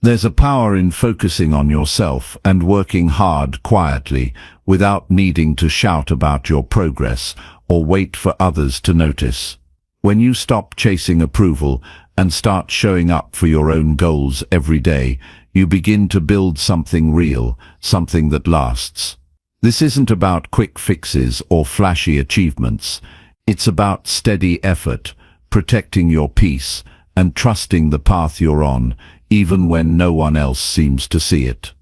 There's a power in focusing on yourself and working hard quietly without needing to shout about your progress or wait for others to notice. When you stop chasing approval and start showing up for your own goals every day, you begin to build something real, something that lasts. This isn't about quick fixes or flashy achievements. It's about steady effort, protecting your peace, and trusting the path you're on, even when no one else seems to see it.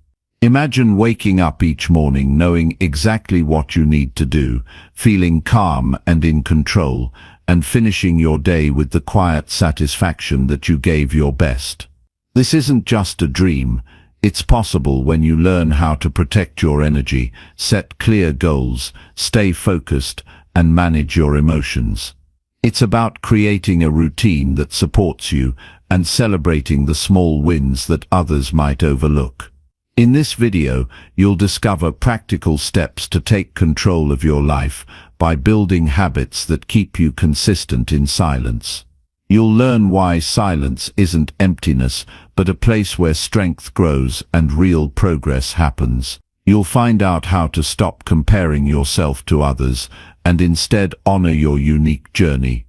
Imagine waking up each morning knowing exactly what you need to do, feeling calm and in control, and finishing your day with the quiet satisfaction that you gave your best. This isn't just a dream. It's possible when you learn how to protect your energy, set clear goals, stay focused, and manage your emotions. It's about creating a routine that supports you and celebrating the small wins that others might overlook. In this video, you'll discover practical steps to take control of your life by building habits that keep you consistent in silence. You'll learn why silence isn't emptiness, but a place where strength grows and real progress happens. You'll find out how to stop comparing yourself to others and instead honor your unique journey.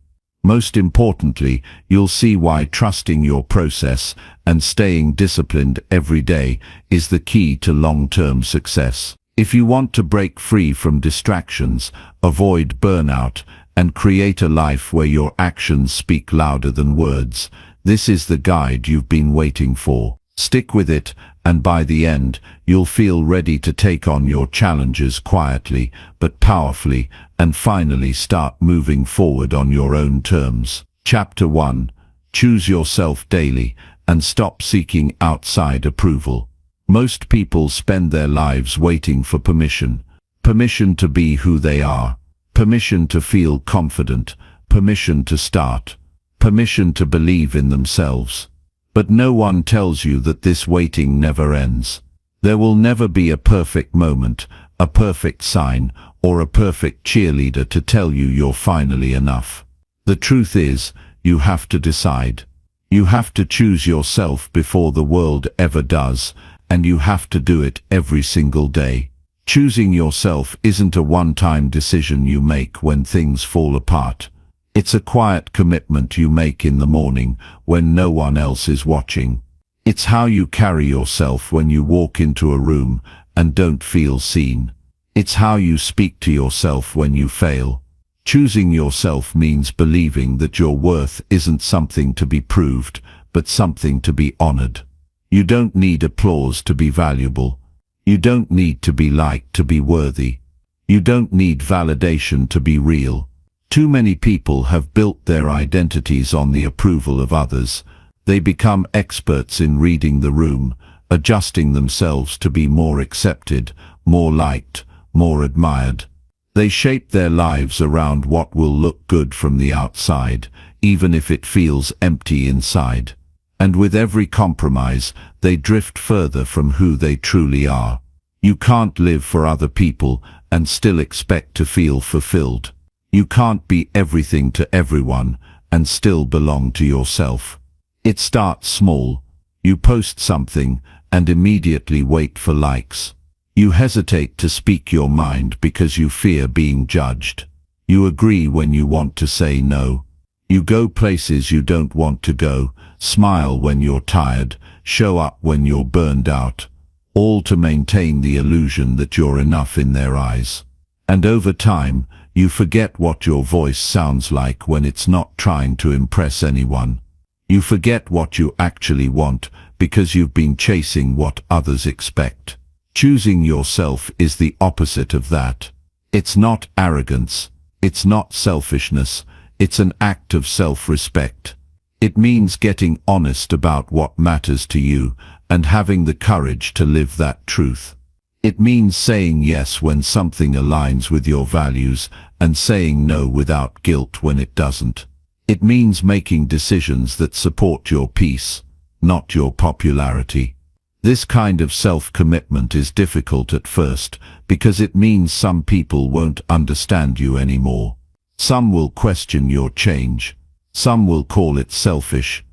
Most importantly, you'll see why trusting your process and staying disciplined every day is the key to long-term success. If you want to break free from distractions, avoid burnout, and create a life where your actions speak louder than words, this is the guide you've been waiting for. Stick with it, and by the end, you'll feel ready to take on your challenges quietly but powerfully, and finally start moving forward on your own terms. Chapter 1. Choose yourself daily and stop seeking outside approval. Most people spend their lives waiting for permission. Permission to be who they are. Permission to feel confident. Permission to start. Permission to believe in themselves. But no one tells you that this waiting never ends. There will never be a perfect moment, a perfect sign, or a perfect cheerleader to tell you you're finally enough. The truth is, you have to decide. You have to choose yourself before the world ever does, and you have to do it every single day. Choosing yourself isn't a one-time decision you make when things fall apart. It's a quiet commitment you make in the morning when no one else is watching. It's how you carry yourself when you walk into a room and don't feel seen. It's how you speak to yourself when you fail. Choosing yourself means believing that your worth isn't something to be proved, but something to be honored. You don't need applause to be valuable. You don't need to be liked to be worthy. You don't need validation to be real. Too many people have built their identities on the approval of others. They become experts in reading the room, adjusting themselves to be more accepted, more liked, more admired. They shape their lives around what will look good from the outside, even if it feels empty inside. And with every compromise, they drift further from who they truly are. You can't live for other people and still expect to feel fulfilled. You can't be everything to everyone and still belong to yourself. It starts small. You post something and immediately wait for likes. You hesitate to speak your mind because you fear being judged. You agree when you want to say no. You go places you don't want to go, smile when you're tired, show up when you're burned out, all to maintain the illusion that you're enough in their eyes. And over time, you forget what your voice sounds like when it's not trying to impress anyone. You forget what you actually want because you've been chasing what others expect. Choosing yourself is the opposite of that. It's not arrogance. It's not selfishness. It's an act of self-respect. It means getting honest about what matters to you and having the courage to live that truth. It means saying yes when something aligns with your values and saying no without guilt when it doesn't. It means making decisions that support your peace, not your popularity. This kind of self-commitment is difficult at first because it means some people won't understand you anymore. Some will question your change. Some will call it selfish.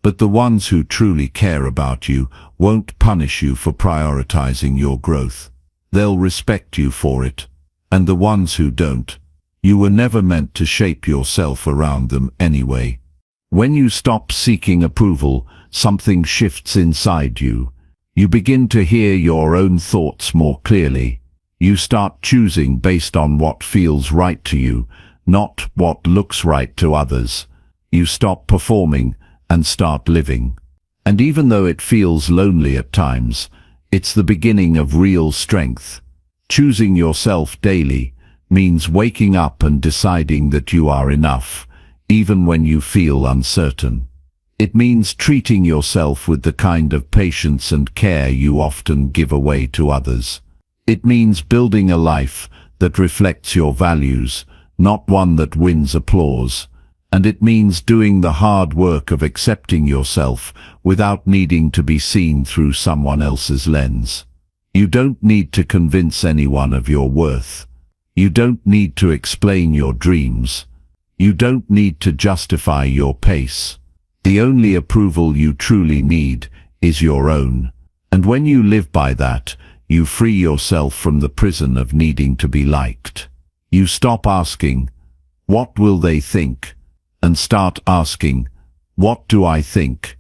But the ones who truly care about you won't punish you for prioritizing your growth. They'll respect you for it. And the ones who don't, you were never meant to shape yourself around them anyway. When you stop seeking approval, something shifts inside you. You begin to hear your own thoughts more clearly. You start choosing based on what feels right to you, not what looks right to others. You stop performing and start living. And even though it feels lonely at times, it's the beginning of real strength. Choosing yourself daily means waking up and deciding that you are enough, even when you feel uncertain. It means treating yourself with the kind of patience and care you often give away to others. It means building a life that reflects your values, not one that wins applause. And it means doing the hard work of accepting yourself without needing to be seen through someone else's lens. You don't need to convince anyone of your worth. You don't need to explain your dreams. You don't need to justify your pace. The only approval you truly need is your own. And when you live by that, you free yourself from the prison of needing to be liked. You stop asking, "What will they think?" and start asking, "What do I think?"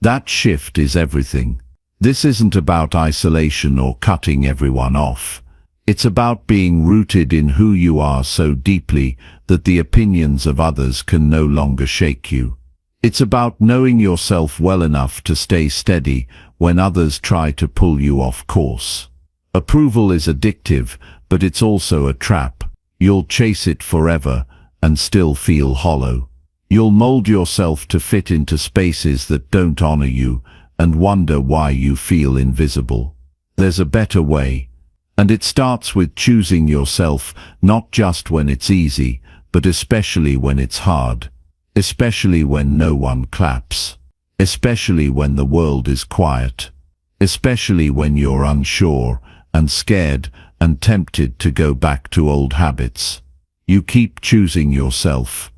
That shift is everything. This isn't about isolation or cutting everyone off. It's about being rooted in who you are so deeply that the opinions of others can no longer shake you. It's about knowing yourself well enough to stay steady when others try to pull you off course. Approval is addictive, but it's also a trap. You'll chase it forever and still feel hollow. You'll mold yourself to fit into spaces that don't honor you and wonder why you feel invisible. There's a better way, and it starts with choosing yourself not just when it's easy, but especially when it's hard. Especially when no one claps. Especially when the world is quiet. Especially when you're unsure and scared and tempted to go back to old habits. You keep choosing yourself.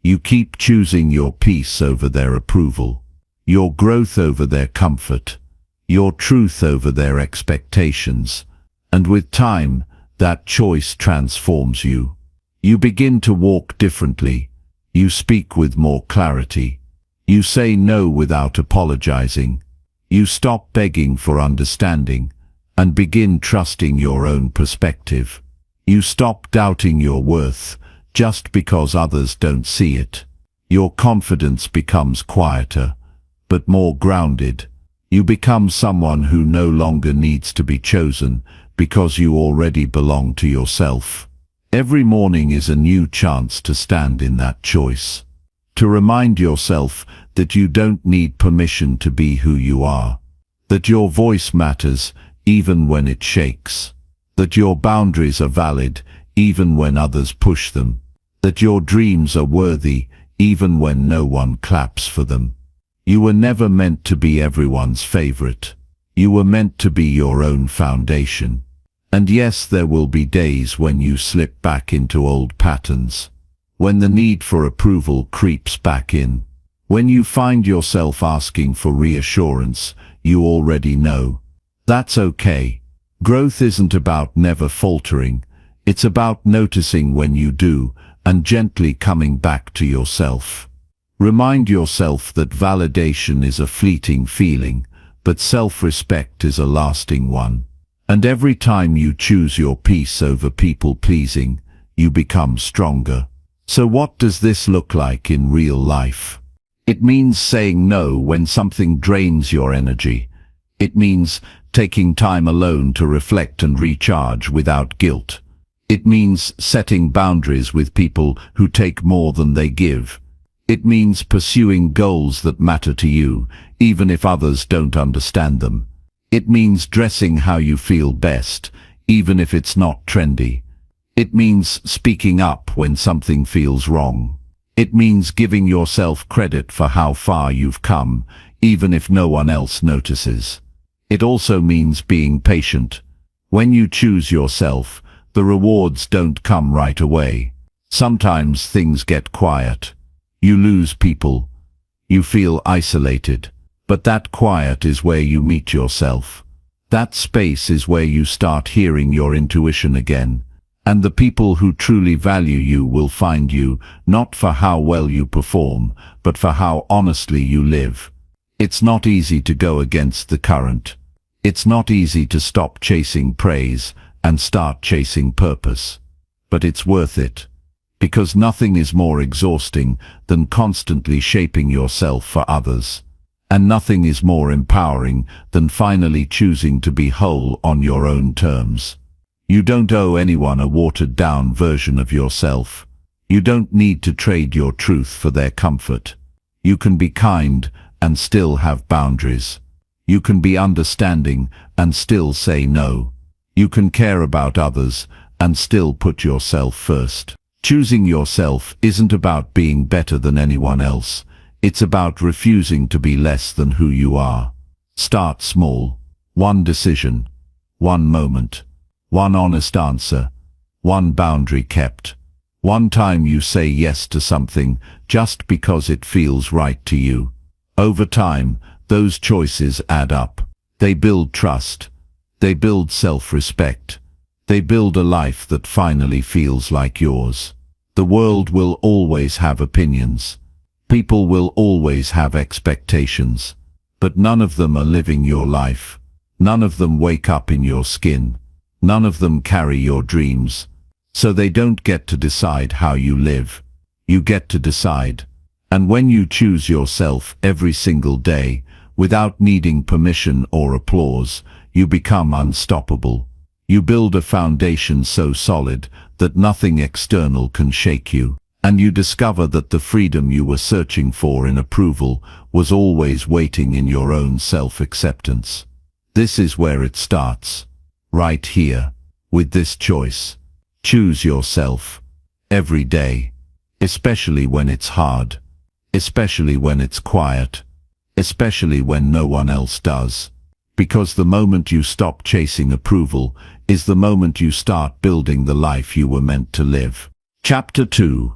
You keep choosing your peace over their approval, your growth over their comfort, your truth over their expectations. And with time, that choice transforms you. You begin to walk differently. You speak with more clarity. You say no without apologizing. You stop begging for understanding and begin trusting your own perspective. You stop doubting your worth just because others don't see it. Your confidence becomes quieter, but more grounded. You become someone who no longer needs to be chosen because you already belong to yourself. Every morning is a new chance to stand in that choice. To remind yourself that you don't need permission to be who you are. That your voice matters even when it shakes. That your boundaries are valid even when others push them. That your dreams are worthy even when no one claps for them. You were never meant to be everyone's favorite. You were meant to be your own foundation. And yes, there will be days when you slip back into old patterns. When the need for approval creeps back in. When you find yourself asking for reassurance you already know. That's okay. Growth isn't about never faltering. It's about noticing when you do and gently coming back to yourself. Remind yourself that validation is a fleeting feeling, but self-respect is a lasting one. And every time you choose your peace over people-pleasing, you become stronger. So what does this look like in real life? It means saying no when something drains your energy. It means taking time alone to reflect and recharge without guilt. It means setting boundaries with people who take more than they give. It means pursuing goals that matter to you, even if others don't understand them. It means dressing how you feel best, even if it's not trendy. It means speaking up when something feels wrong. It means giving yourself credit for how far you've come, even if no one else notices. It also means being patient. When you choose yourself, the rewards don't come right away. Sometimes things get quiet. You lose people. You feel isolated. But that quiet is where you meet yourself. That space is where you start hearing your intuition again. And the people who truly value you will find you, not for how well you perform, but for how honestly you live. It's not easy to go against the current. It's not easy to stop chasing praise and start chasing purpose. But it's worth it. Because nothing is more exhausting than constantly shaping yourself for others. And nothing is more empowering than finally choosing to be whole on your own terms. You don't owe anyone a watered-down version of yourself. You don't need to trade your truth for their comfort. You can be kind and still have boundaries. You can be understanding and still say no. You can care about others and still put yourself first. Choosing yourself isn't about being better than anyone else. It's about refusing to be less than who you are. Start small. One decision. One moment. One honest answer. One boundary kept. One time you say yes to something just because it feels right to you. Over time, those choices add up. They build trust. They build self-respect. They build a life that finally feels like yours. The world will always have opinions. People will always have expectations. But none of them are living your life. None of them wake up in your skin. None of them carry your dreams. So they don't get to decide how you live. You get to decide. And when you choose yourself every single day, without needing permission or applause, you become unstoppable. You build a foundation so solid that nothing external can shake you. And you discover that the freedom you were searching for in approval was always waiting in your own self-acceptance. This is where it starts. Right here, with this choice. Choose yourself. Every day. Especially when it's hard. Especially when it's quiet. Especially when no one else does. Because the moment you stop chasing approval is the moment you start building the life you were meant to live. Chapter 2.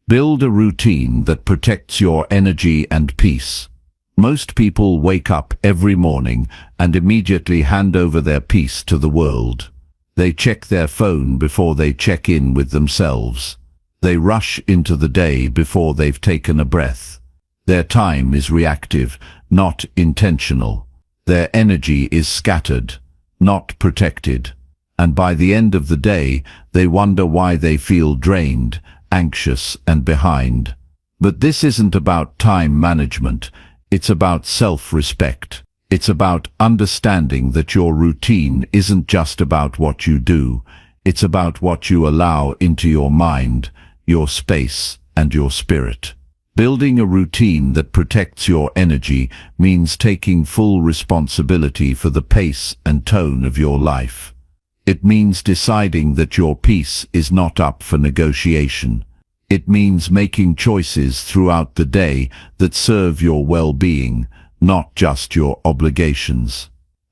Build a routine that protects your energy and peace. Most people wake up every morning and immediately hand over their peace to the world. They check their phone before they check in with themselves. They rush into the day before they've taken a breath. Their time is reactive, not intentional. Their energy is scattered, not protected. And by the end of the day, they wonder why they feel drained, anxious, and behind. But this isn't about time management. It's about self-respect. It's about understanding that your routine isn't just about what you do. It's about what you allow into your mind, your space, and your spirit. Building a routine that protects your energy means taking full responsibility for the pace and tone of your life. It means deciding that your peace is not up for negotiation. It means making choices throughout the day that serve your well-being, not just your obligations.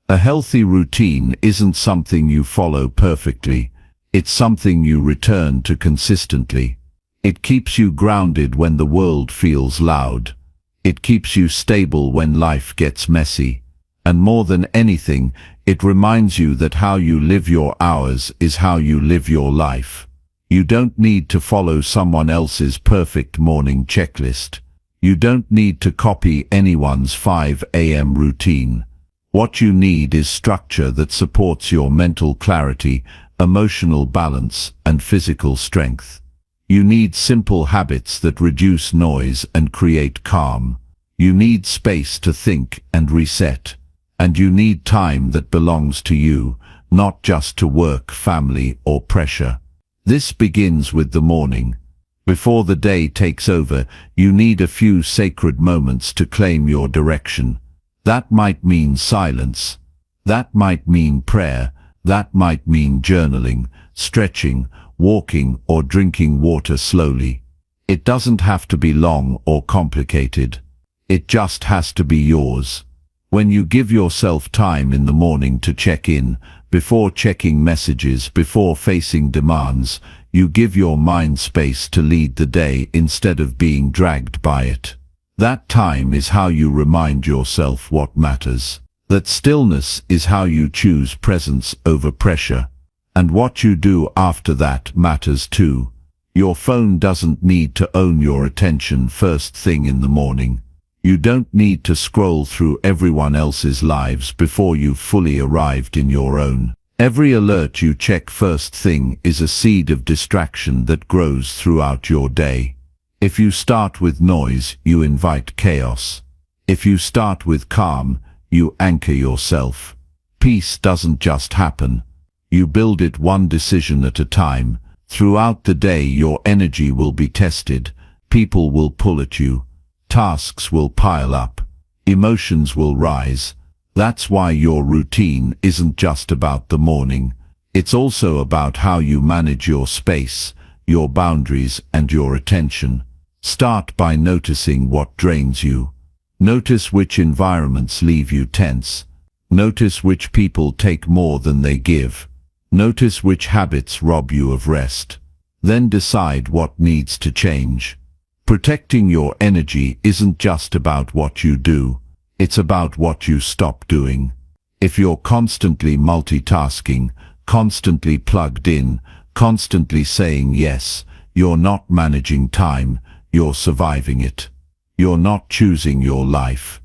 A healthy routine isn't something you follow perfectly. It's something you return to consistently. It keeps you grounded when the world feels loud. It keeps you stable when life gets messy. And more than anything, it reminds you that how you live your hours is how you live your life. You don't need to follow someone else's perfect morning checklist. You don't need to copy anyone's 5 a.m. routine. What you need is structure that supports your mental clarity, emotional balance, and physical strength. You need simple habits that reduce noise and create calm. You need space to think and reset. And you need time that belongs to you, not just to work, family, or pressure. This begins with the morning. Before the day takes over, you need a few sacred moments to claim your direction. That might mean silence. That might mean prayer. That might mean journaling, stretching, walking, or drinking water slowly. It doesn't have to be long or complicated. It just has to be yours. When you give yourself time in the morning to check in, before checking messages, before facing demands, you give your mind space to lead the day instead of being dragged by it. That time is how you remind yourself what matters. That stillness is how you choose presence over pressure. And what you do after that matters too. Your phone doesn't need to own your attention first thing in the morning. You don't need to scroll through everyone else's lives before you've fully arrived in your own. Every alert you check first thing is a seed of distraction that grows throughout your day. If you start with noise, you invite chaos. If you start with calm, you anchor yourself. Peace doesn't just happen. You build it one decision at a time. Throughout the day, your energy will be tested. People will pull at you. Tasks will pile up. Emotions will rise. That's why your routine isn't just about the morning. It's also about how you manage your space, your boundaries, and your attention. Start by noticing what drains you. Notice which environments leave you tense. Notice which people take more than they give. Notice which habits rob you of rest. Then decide what needs to change. Protecting your energy isn't just about what you do. It's about what you stop doing. If you're constantly multitasking, constantly plugged in, constantly saying yes, you're not managing time, you're surviving it. You're not choosing your life.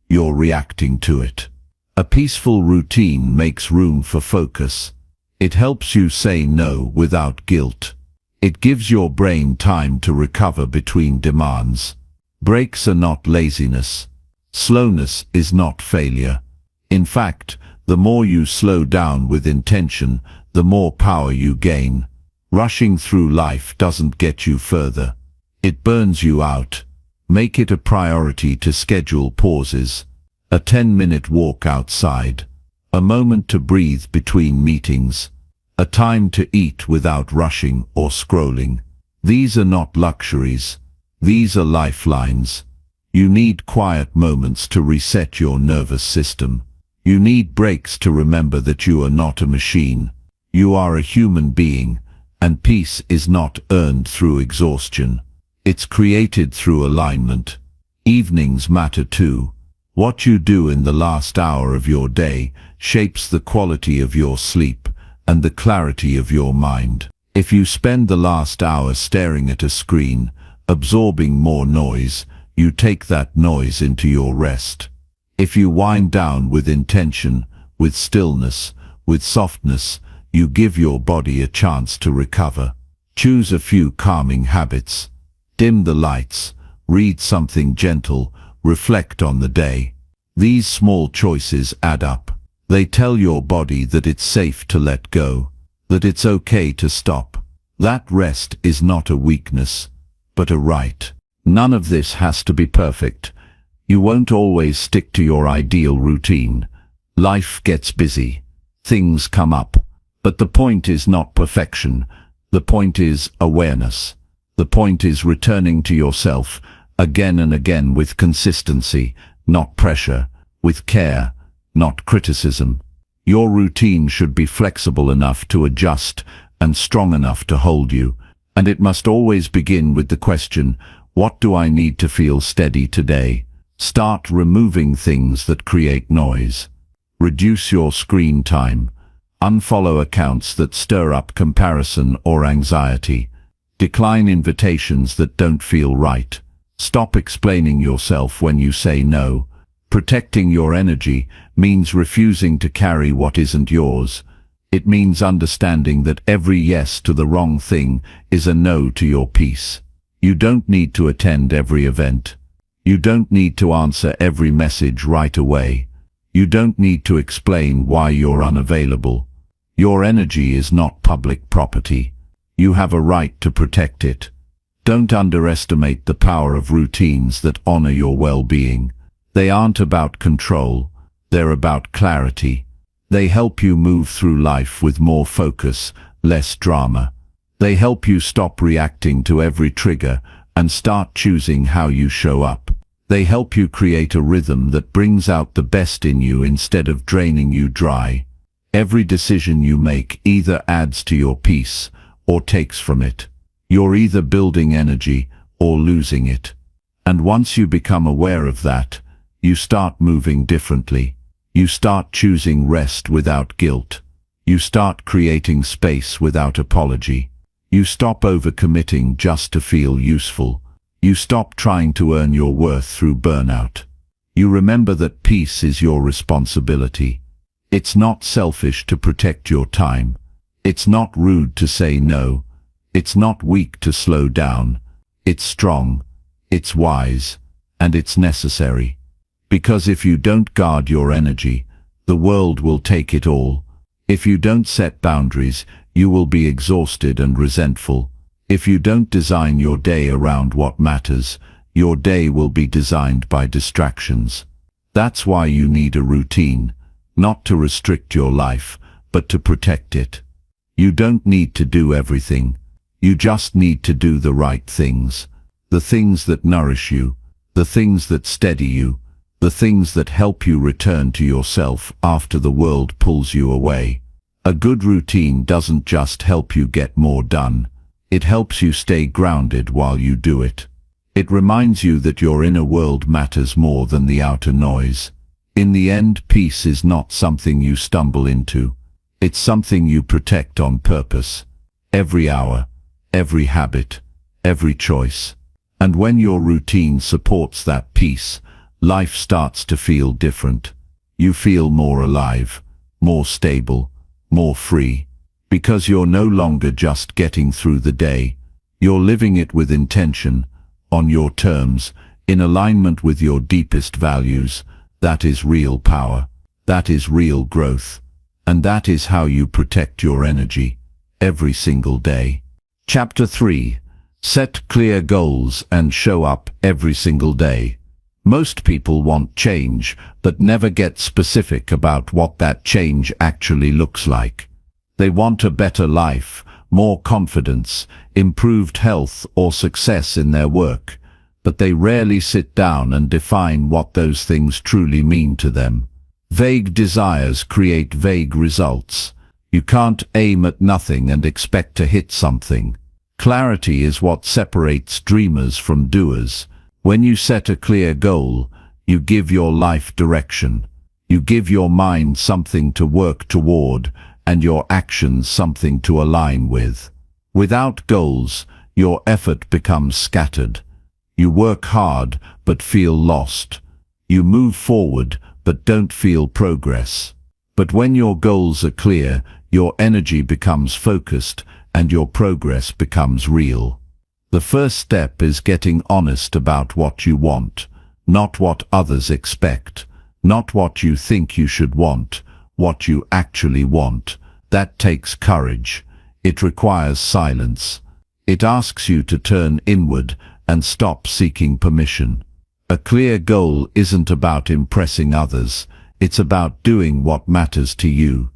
You're reacting to it. A peaceful routine makes room for focus. It helps you say no without guilt. It gives your brain time to recover between demands. Breaks are not laziness. Slowness is not failure. In fact, the more you slow down with intention, the more power you gain. Rushing through life doesn't get you further. It burns you out. Make it a priority to schedule pauses. A 10-minute walk outside. A moment to breathe between meetings. A time to eat without rushing or scrolling. These are not luxuries. These are lifelines. You need quiet moments to reset your nervous system. You need breaks to remember that you are not a machine. You are a human being, and peace is not earned through exhaustion. It's created through alignment. Evenings matter too. What you do in the last hour of your day shapes the quality of your sleep and the clarity of your mind. If you spend the last hour staring at a screen, absorbing more noise, you take that noise into your rest. If you wind down with intention, with stillness, with softness, you give your body a chance to recover. Choose a few calming habits. Dim the lights, read something gentle, reflect on the day. These small choices add up. They tell your body that it's safe to let go, that it's okay to stop. That rest is not a weakness, but a right. None of this has to be perfect. You won't always stick to your ideal routine. Life gets busy. Things come up. But the point is not perfection. The point is awareness. The point is returning to yourself again and again with consistency, not pressure, with care, not criticism. Your routine should be flexible enough to adjust and strong enough to hold you, and it must always begin with the question, what do I need to feel steady today? Start removing things that create noise. Reduce your screen time. Unfollow accounts that stir up comparison or anxiety. Decline invitations that don't feel right. Stop explaining yourself when you say no. Protecting your energy means refusing to carry what isn't yours. It means understanding that every yes to the wrong thing is a no to your peace. You don't need to attend every event. You don't need to answer every message right away. You don't need to explain why you're unavailable. Your energy is not public property. You have a right to protect it. Don't underestimate the power of routines that honor your well-being. They aren't about control. They're about clarity. They help you move through life with more focus, less drama. They help you stop reacting to every trigger and start choosing how you show up. They help you create a rhythm that brings out the best in you instead of draining you dry. Every decision you make either adds to your peace or takes from it. You're either building energy or losing it. And once you become aware of that, you start moving differently. You start choosing rest without guilt. You start creating space without apology. You stop overcommitting just to feel useful. You stop trying to earn your worth through burnout. You remember that peace is your responsibility. It's not selfish to protect your time. It's not rude to say no. It's not weak to slow down. It's strong. It's wise. And it's necessary. Because if you don't guard your energy, the world will take it all. If you don't set boundaries, you will be exhausted and resentful. If you don't design your day around what matters, your day will be designed by distractions. That's why you need a routine, not to restrict your life, but to protect it. You don't need to do everything. You just need to do the right things. The things that nourish you, the things that steady you, the things that help you return to yourself after the world pulls you away. A good routine doesn't just help you get more done. It helps you stay grounded while you do it. It reminds you that your inner world matters more than the outer noise. In the end, peace is not something you stumble into. It's something you protect on purpose. Every hour, every habit, every choice. And when your routine supports that peace, life starts to feel different. You feel more alive, more stable, more free. Because you're no longer just getting through the day. You're living it with intention, on your terms, in alignment with your deepest values. That is real power. That is real growth. And that is how you protect your energy, every single day. Chapter 3. Set clear goals and show up every single day. Most people want change, but never get specific about what that change actually looks like. They want a better life, more confidence, improved health, or success in their work, but they rarely sit down and define what those things truly mean to them. Vague desires create vague results. You can't aim at nothing and expect to hit something. Clarity is what separates dreamers from doers. When you set a clear goal, you give your life direction. You give your mind something to work toward, and your actions something to align with. Without goals, your effort becomes scattered. You work hard, but feel lost. You move forward, but don't feel progress. But when your goals are clear, your energy becomes focused, and your progress becomes real. The first step is getting honest about what you want, not what others expect, not what you think you should want, what you actually want. That takes courage. It requires silence. It asks you to turn inward and stop seeking permission. A clear goal isn't about impressing others. It's about doing what matters to you.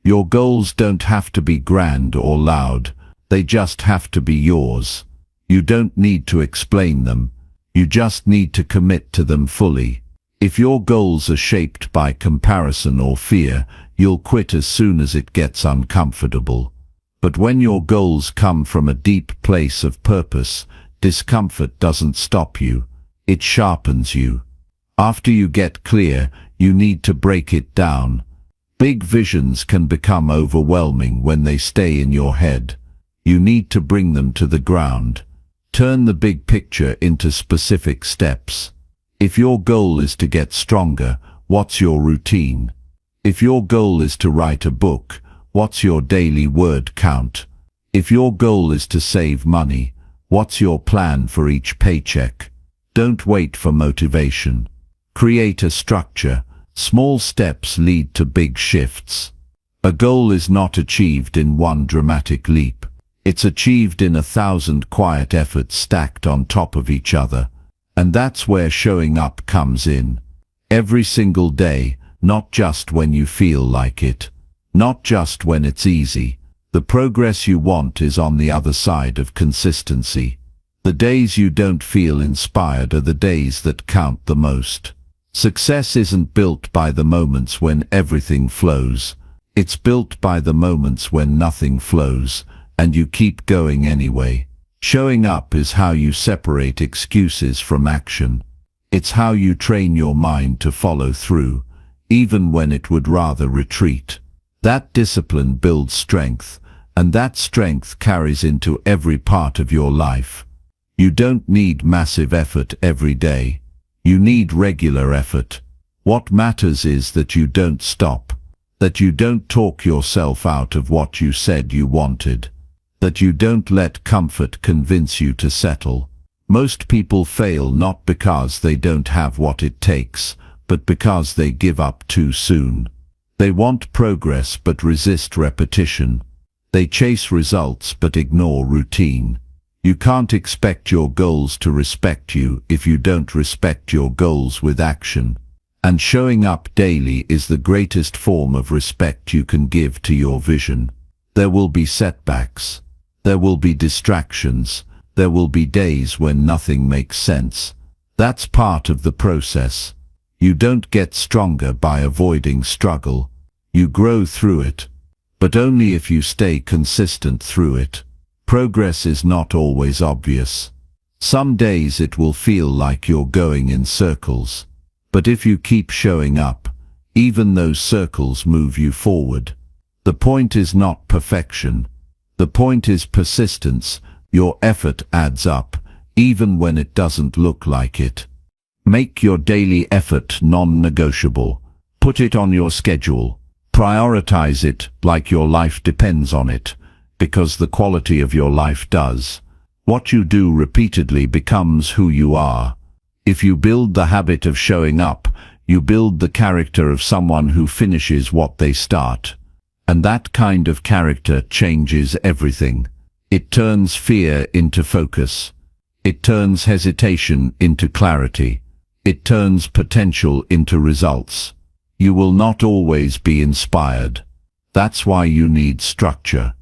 Your goals don't have to be grand or loud. They just have to be yours. You don't need to explain them. You just need to commit to them fully. If your goals are shaped by comparison or fear, you'll quit as soon as it gets uncomfortable. But when your goals come from a deep place of purpose, discomfort doesn't stop you. It sharpens you. After you get clear, you need to break it down. Big visions can become overwhelming when they stay in your head. You need to bring them to the ground. Turn the big picture into specific steps. If your goal is to get stronger, what's your routine? If your goal is to write a book, what's your daily word count? If your goal is to save money, what's your plan for each paycheck? Don't wait for motivation. Create a structure. Small steps lead to big shifts. A goal is not achieved in one dramatic leap. It's achieved in 1,000 quiet efforts stacked on top of each other. And that's where showing up comes in. Every single day, not just when you feel like it. Not just when it's easy. The progress you want is on the other side of consistency. The days you don't feel inspired are the days that count the most. Success isn't built by the moments when everything flows. It's built by the moments when nothing flows, and you keep going anyway. Showing up is how you separate excuses from action. It's how you train your mind to follow through, even when it would rather retreat. That discipline builds strength, and that strength carries into every part of your life. You don't need massive effort every day. You need regular effort. What matters is that you don't stop, that you don't talk yourself out of what you said you wanted, that you don't let comfort convince you to settle. Most people fail not because they don't have what it takes, but because they give up too soon. They want progress but resist repetition. They chase results but ignore routine. You can't expect your goals to respect you if you don't respect your goals with action. And showing up daily is the greatest form of respect you can give to your vision. There will be setbacks. There will be distractions. There will be days when nothing makes sense. That's part of the process. You don't get stronger by avoiding struggle. You grow through it, but only if you stay consistent through it. Progress is not always obvious. Some days it will feel like you're going in circles. But if you keep showing up, even those circles move you forward. The point is not perfection. The point is persistence. Your effort adds up, even when it doesn't look like it. Make your daily effort non-negotiable. Put it on your schedule. Prioritize it like your life depends on it, because the quality of your life does. What you do repeatedly becomes who you are. If you build the habit of showing up, you build the character of someone who finishes what they start. And that kind of character changes everything. It turns fear into focus. It turns hesitation into clarity. It turns potential into results. You will not always be inspired. That's why you need structure.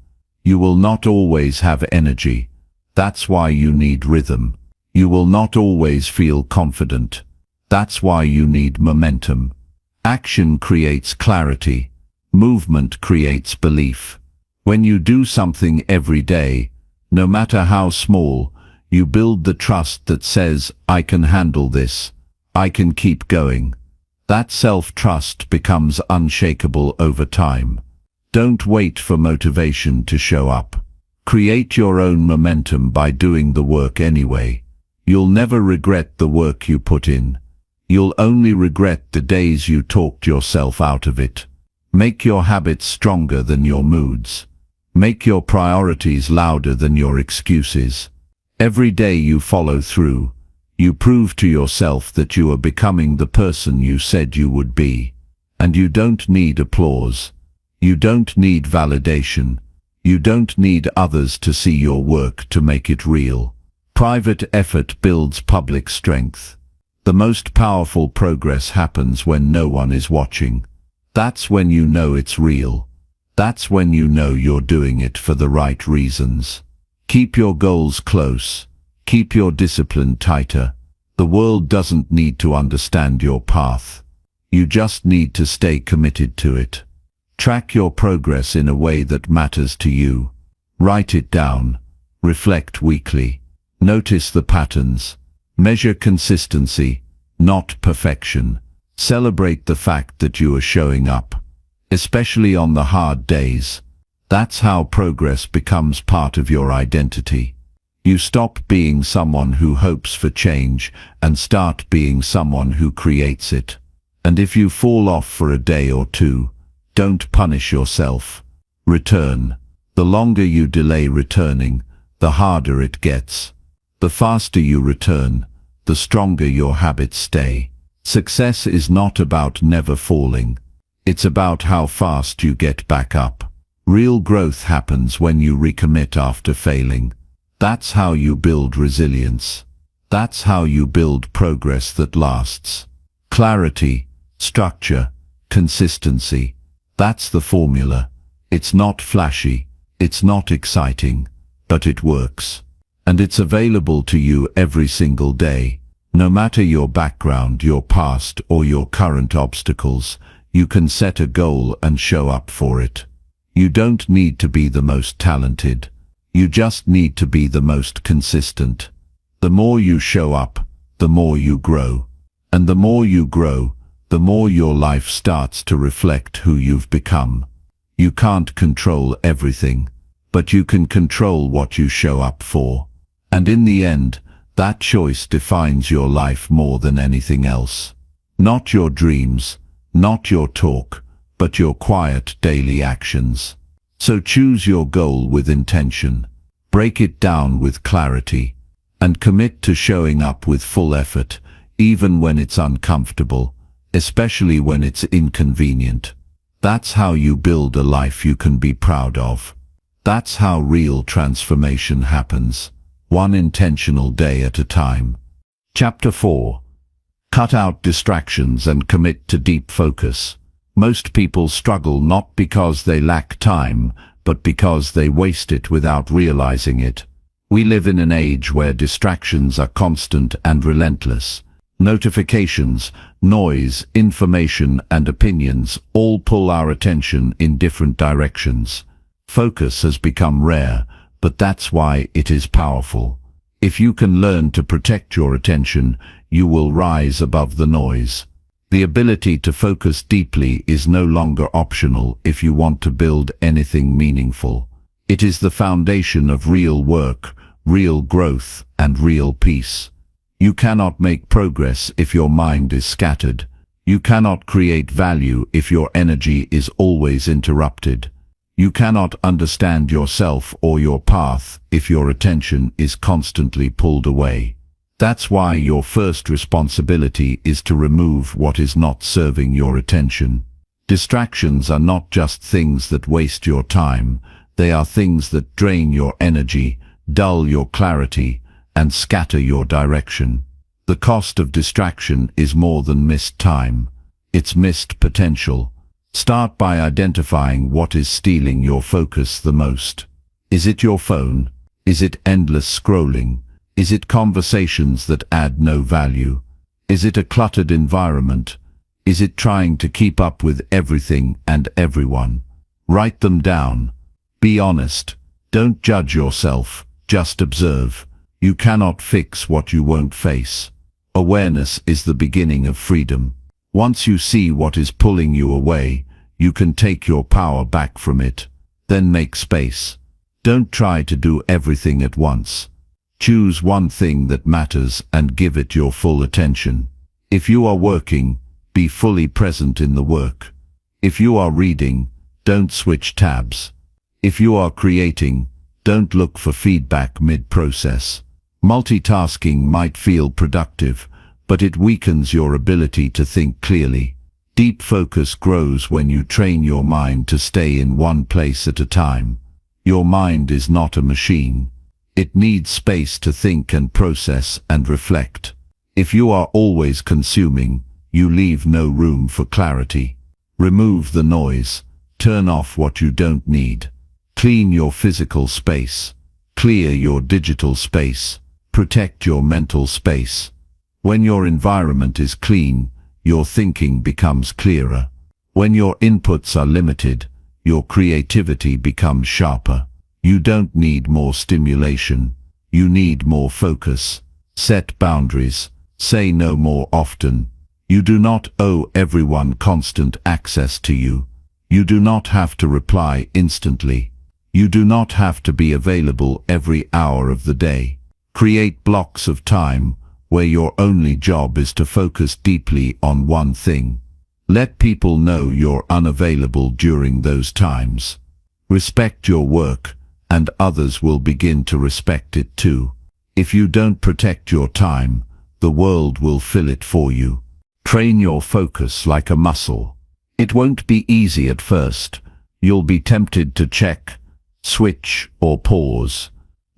You will not always have energy. That's why you need rhythm. You will not always feel confident. That's why you need momentum. Action creates clarity. Movement creates belief. When you do something every day, no matter how small, you build the trust that says, I can handle this. I can keep going. That self-trust becomes unshakable over time. Don't wait for motivation to show up. Create your own momentum by doing the work anyway. You'll never regret the work you put in. You'll only regret the days you talked yourself out of it. Make your habits stronger than your moods. Make your priorities louder than your excuses. Every day you follow through, you prove to yourself that you are becoming the person you said you would be. And you don't need applause. You don't need validation. You don't need others to see your work to make it real. Private effort builds public strength. The most powerful progress happens when no one is watching. That's when you know it's real. That's when you know you're doing it for the right reasons. Keep your goals close. Keep your discipline tighter. The world doesn't need to understand your path. You just need to stay committed to it. Track your progress in a way that matters to you. Write it down. Reflect weekly. Notice the patterns. Measure consistency, not perfection. Celebrate the fact that you are showing up, especially on the hard days. That's how progress becomes part of your identity. You stop being someone who hopes for change and start being someone who creates it. And if you fall off for a day or two, don't punish yourself. Return. The longer you delay returning, the harder it gets. The faster you return, the stronger your habits stay. Success is not about never falling. It's about how fast you get back up. Real growth happens when you recommit after failing. That's how you build resilience. That's how you build progress that lasts. Clarity, structure, consistency. That's the formula. It's not flashy. It's not exciting. But it works. And it's available to you every single day. No matter your background, your past, or your current obstacles, you can set a goal and show up for it. You don't need to be the most talented. You just need to be the most consistent. The more you show up, the more you grow. And the more you grow, the more your life starts to reflect who you've become. You can't control everything, but you can control what you show up for. And in the end, that choice defines your life more than anything else. Not your dreams, not your talk, but your quiet daily actions. So choose your goal with intention, break it down with clarity, and commit to showing up with full effort, even when it's uncomfortable, especially when it's inconvenient. That's how you build a life you can be proud of. That's how real transformation happens, one intentional day at a time. Chapter 4. Cut out distractions and commit to deep focus. Most people struggle not because they lack time, but because they waste it without realizing it. We live in an age where distractions are constant and relentless. Notifications, noise, information, and opinions all pull our attention in different directions. Focus has become rare, but that's why it is powerful. If you can learn to protect your attention, you will rise above the noise. The ability to focus deeply is no longer optional if you want to build anything meaningful. It is the foundation of real work, real growth, and real peace. You cannot make progress if your mind is scattered. You cannot create value if your energy is always interrupted. You cannot understand yourself or your path if your attention is constantly pulled away. That's why your first responsibility is to remove what is not serving your attention. Distractions are not just things that waste your time, they are things that drain your energy, dull your clarity, and scatter your direction. The cost of distraction is more than missed time. It's missed potential. Start by identifying what is stealing your focus the most. Is it your phone? Is it endless scrolling? Is it conversations that add no value? Is it a cluttered environment? Is it trying to keep up with everything and everyone? Write them down. Be honest. Don't judge yourself, just observe. You cannot fix what you won't face. Awareness is the beginning of freedom. Once you see what is pulling you away, you can take your power back from it. Then make space. Don't try to do everything at once. Choose one thing that matters and give it your full attention. If you are working, be fully present in the work. If you are reading, don't switch tabs. If you are creating, don't look for feedback mid-process. Multitasking might feel productive, but it weakens your ability to think clearly. Deep focus grows when you train your mind to stay in one place at a time. Your mind is not a machine. It needs space to think and process and reflect. If you are always consuming, you leave no room for clarity. Remove the noise. Turn off what you don't need. Clean your physical space. Clear your digital space. Protect your mental space. When your environment is clean, your thinking becomes clearer. When your inputs are limited, your creativity becomes sharper. You don't need more stimulation. You need more focus. Set boundaries. Say no more often. You do not owe everyone constant access to you. You do not have to reply instantly. You do not have to be available every hour of the day. Create blocks of time where your only job is to focus deeply on one thing. Let people know you're unavailable during those times. Respect your work, and others will begin to respect it too. If you don't protect your time, the world will fill it for you. Train your focus like a muscle. It won't be easy at first. You'll be tempted to check, switch, or pause.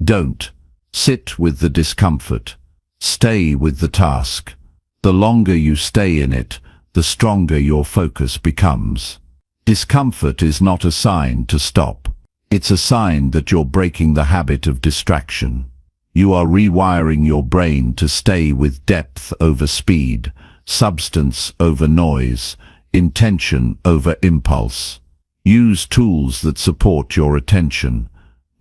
Don't. Sit with the discomfort. Stay with the task. The longer you stay in it, the stronger your focus becomes. Discomfort is not a sign to stop. It's a sign that you're breaking the habit of distraction. You are rewiring your brain to stay with depth over speed, substance over noise, intention over impulse. Use tools that support your attention,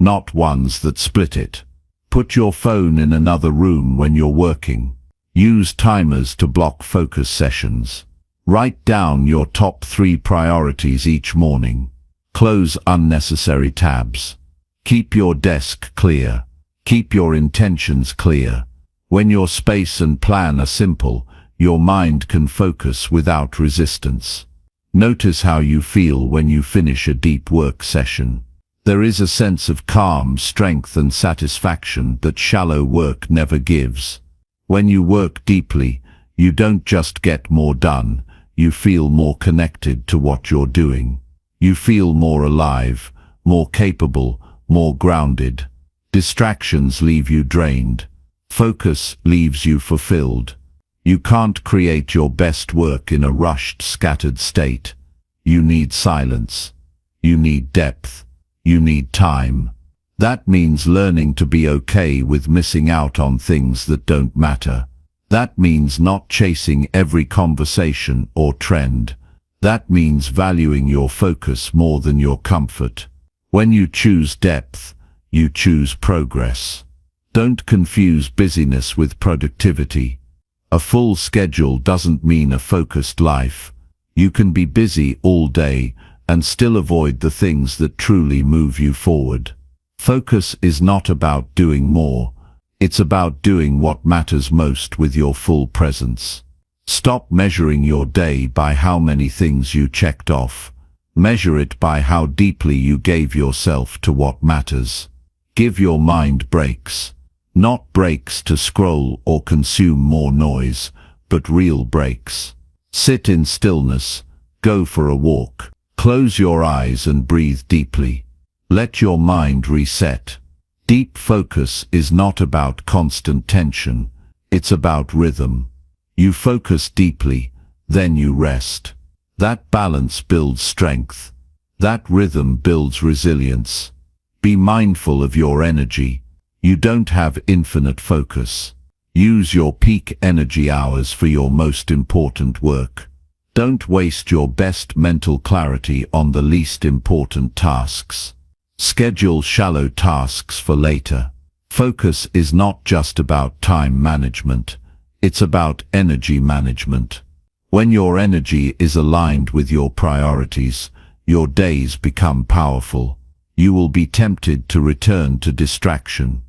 not ones that split it. Put your phone in another room when you're working. Use timers to block focus sessions. Write down your top 3 priorities each morning. Close unnecessary tabs. Keep your desk clear. Keep your intentions clear. When your space and plan are simple, your mind can focus without resistance. Notice how you feel when you finish a deep work session. There is a sense of calm, strength and satisfaction that shallow work never gives. When you work deeply, you don't just get more done, you feel more connected to what you're doing. You feel more alive, more capable, more grounded. Distractions leave you drained. Focus leaves you fulfilled. You can't create your best work in a rushed, scattered state. You need silence. You need depth. You need time. That means learning to be okay with missing out on things that don't matter. That means not chasing every conversation or trend. That means valuing your focus more than your comfort. When you choose depth, you choose progress. Don't confuse busyness with productivity. A full schedule doesn't mean a focused life. You can be busy all day and still avoid the things that truly move you forward. Focus is not about doing more. It's about doing what matters most with your full presence. Stop measuring your day by how many things you checked off. Measure it by how deeply you gave yourself to what matters. Give your mind breaks. Not breaks to scroll or consume more noise, but real breaks. Sit in stillness. Go for a walk. Close your eyes and breathe deeply. Let your mind reset. Deep focus is not about constant tension. It's about rhythm. You focus deeply, then you rest. That balance builds strength. That rhythm builds resilience. Be mindful of your energy. You don't have infinite focus. Use your peak energy hours for your most important work. Don't waste your best mental clarity on the least important tasks. Schedule shallow tasks for later. Focus is not just about time management. It's about energy management. When your energy is aligned with your priorities, your days become powerful. You will be tempted to return to distraction.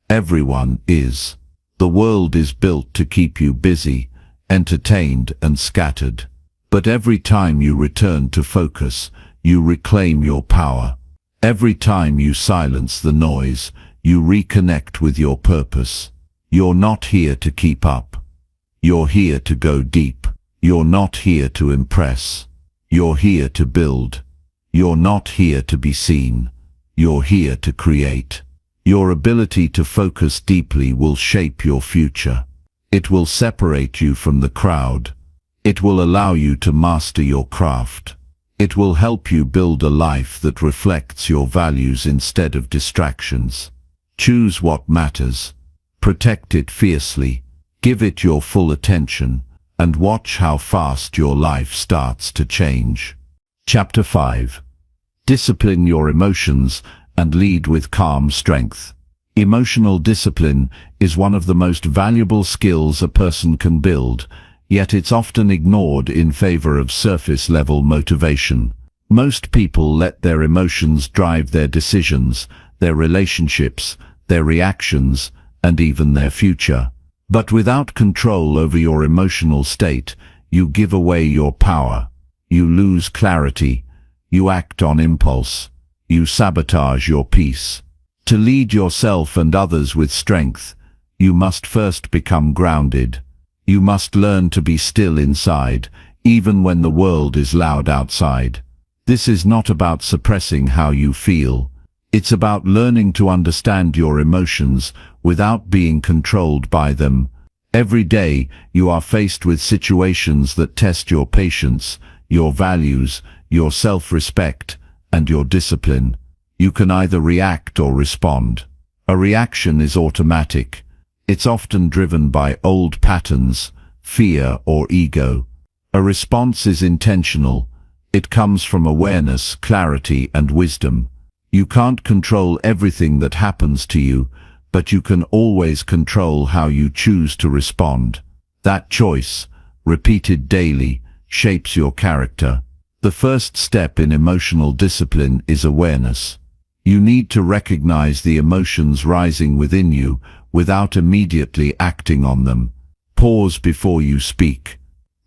Everyone is. The world is built to keep you busy, entertained and scattered. But every time you return to focus, you reclaim your power. Every time you silence the noise, you reconnect with your purpose. You're not here to keep up. You're here to go deep. You're not here to impress. You're here to build. You're not here to be seen. You're here to create. Your ability to focus deeply will shape your future. It will separate you from the crowd. It will allow you to master your craft. It will help you build a life that reflects your values instead of distractions. Choose what matters. Protect it fiercely. Give it your full attention, and watch how fast your life starts to change. Chapter 5. Discipline your emotions and lead with calm strength. Emotional discipline is one of the most valuable skills a person can build, yet it's often ignored in favor of surface-level motivation. Most people let their emotions drive their decisions, their relationships, their reactions, and even their future. But without control over your emotional state, you give away your power. You lose clarity. You act on impulse. You sabotage your peace. To lead yourself and others with strength, you must first become grounded. You must learn to be still inside, even when the world is loud outside. This is not about suppressing how you feel. It's about learning to understand your emotions without being controlled by them. Every day, you are faced with situations that test your patience, your values, your self-respect, and your discipline. You can either react or respond. A reaction is automatic. It's often driven by old patterns, fear, or ego. A response is intentional. It comes from awareness, clarity, and wisdom. You can't control everything that happens to you, but you can always control how you choose to respond. That choice, repeated daily, shapes your character. The first step in emotional discipline is awareness. You need to recognize the emotions rising within you without immediately acting on them. Pause before you speak.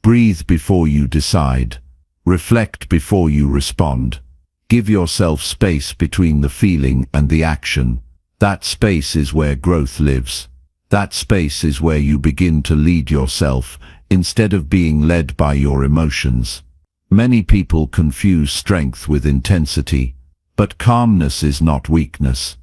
Breathe before you decide. Reflect before you respond. Give yourself space between the feeling and the action. That space is where growth lives. That space is where you begin to lead yourself instead of being led by your emotions. Many people confuse strength with intensity, but calmness is not weakness.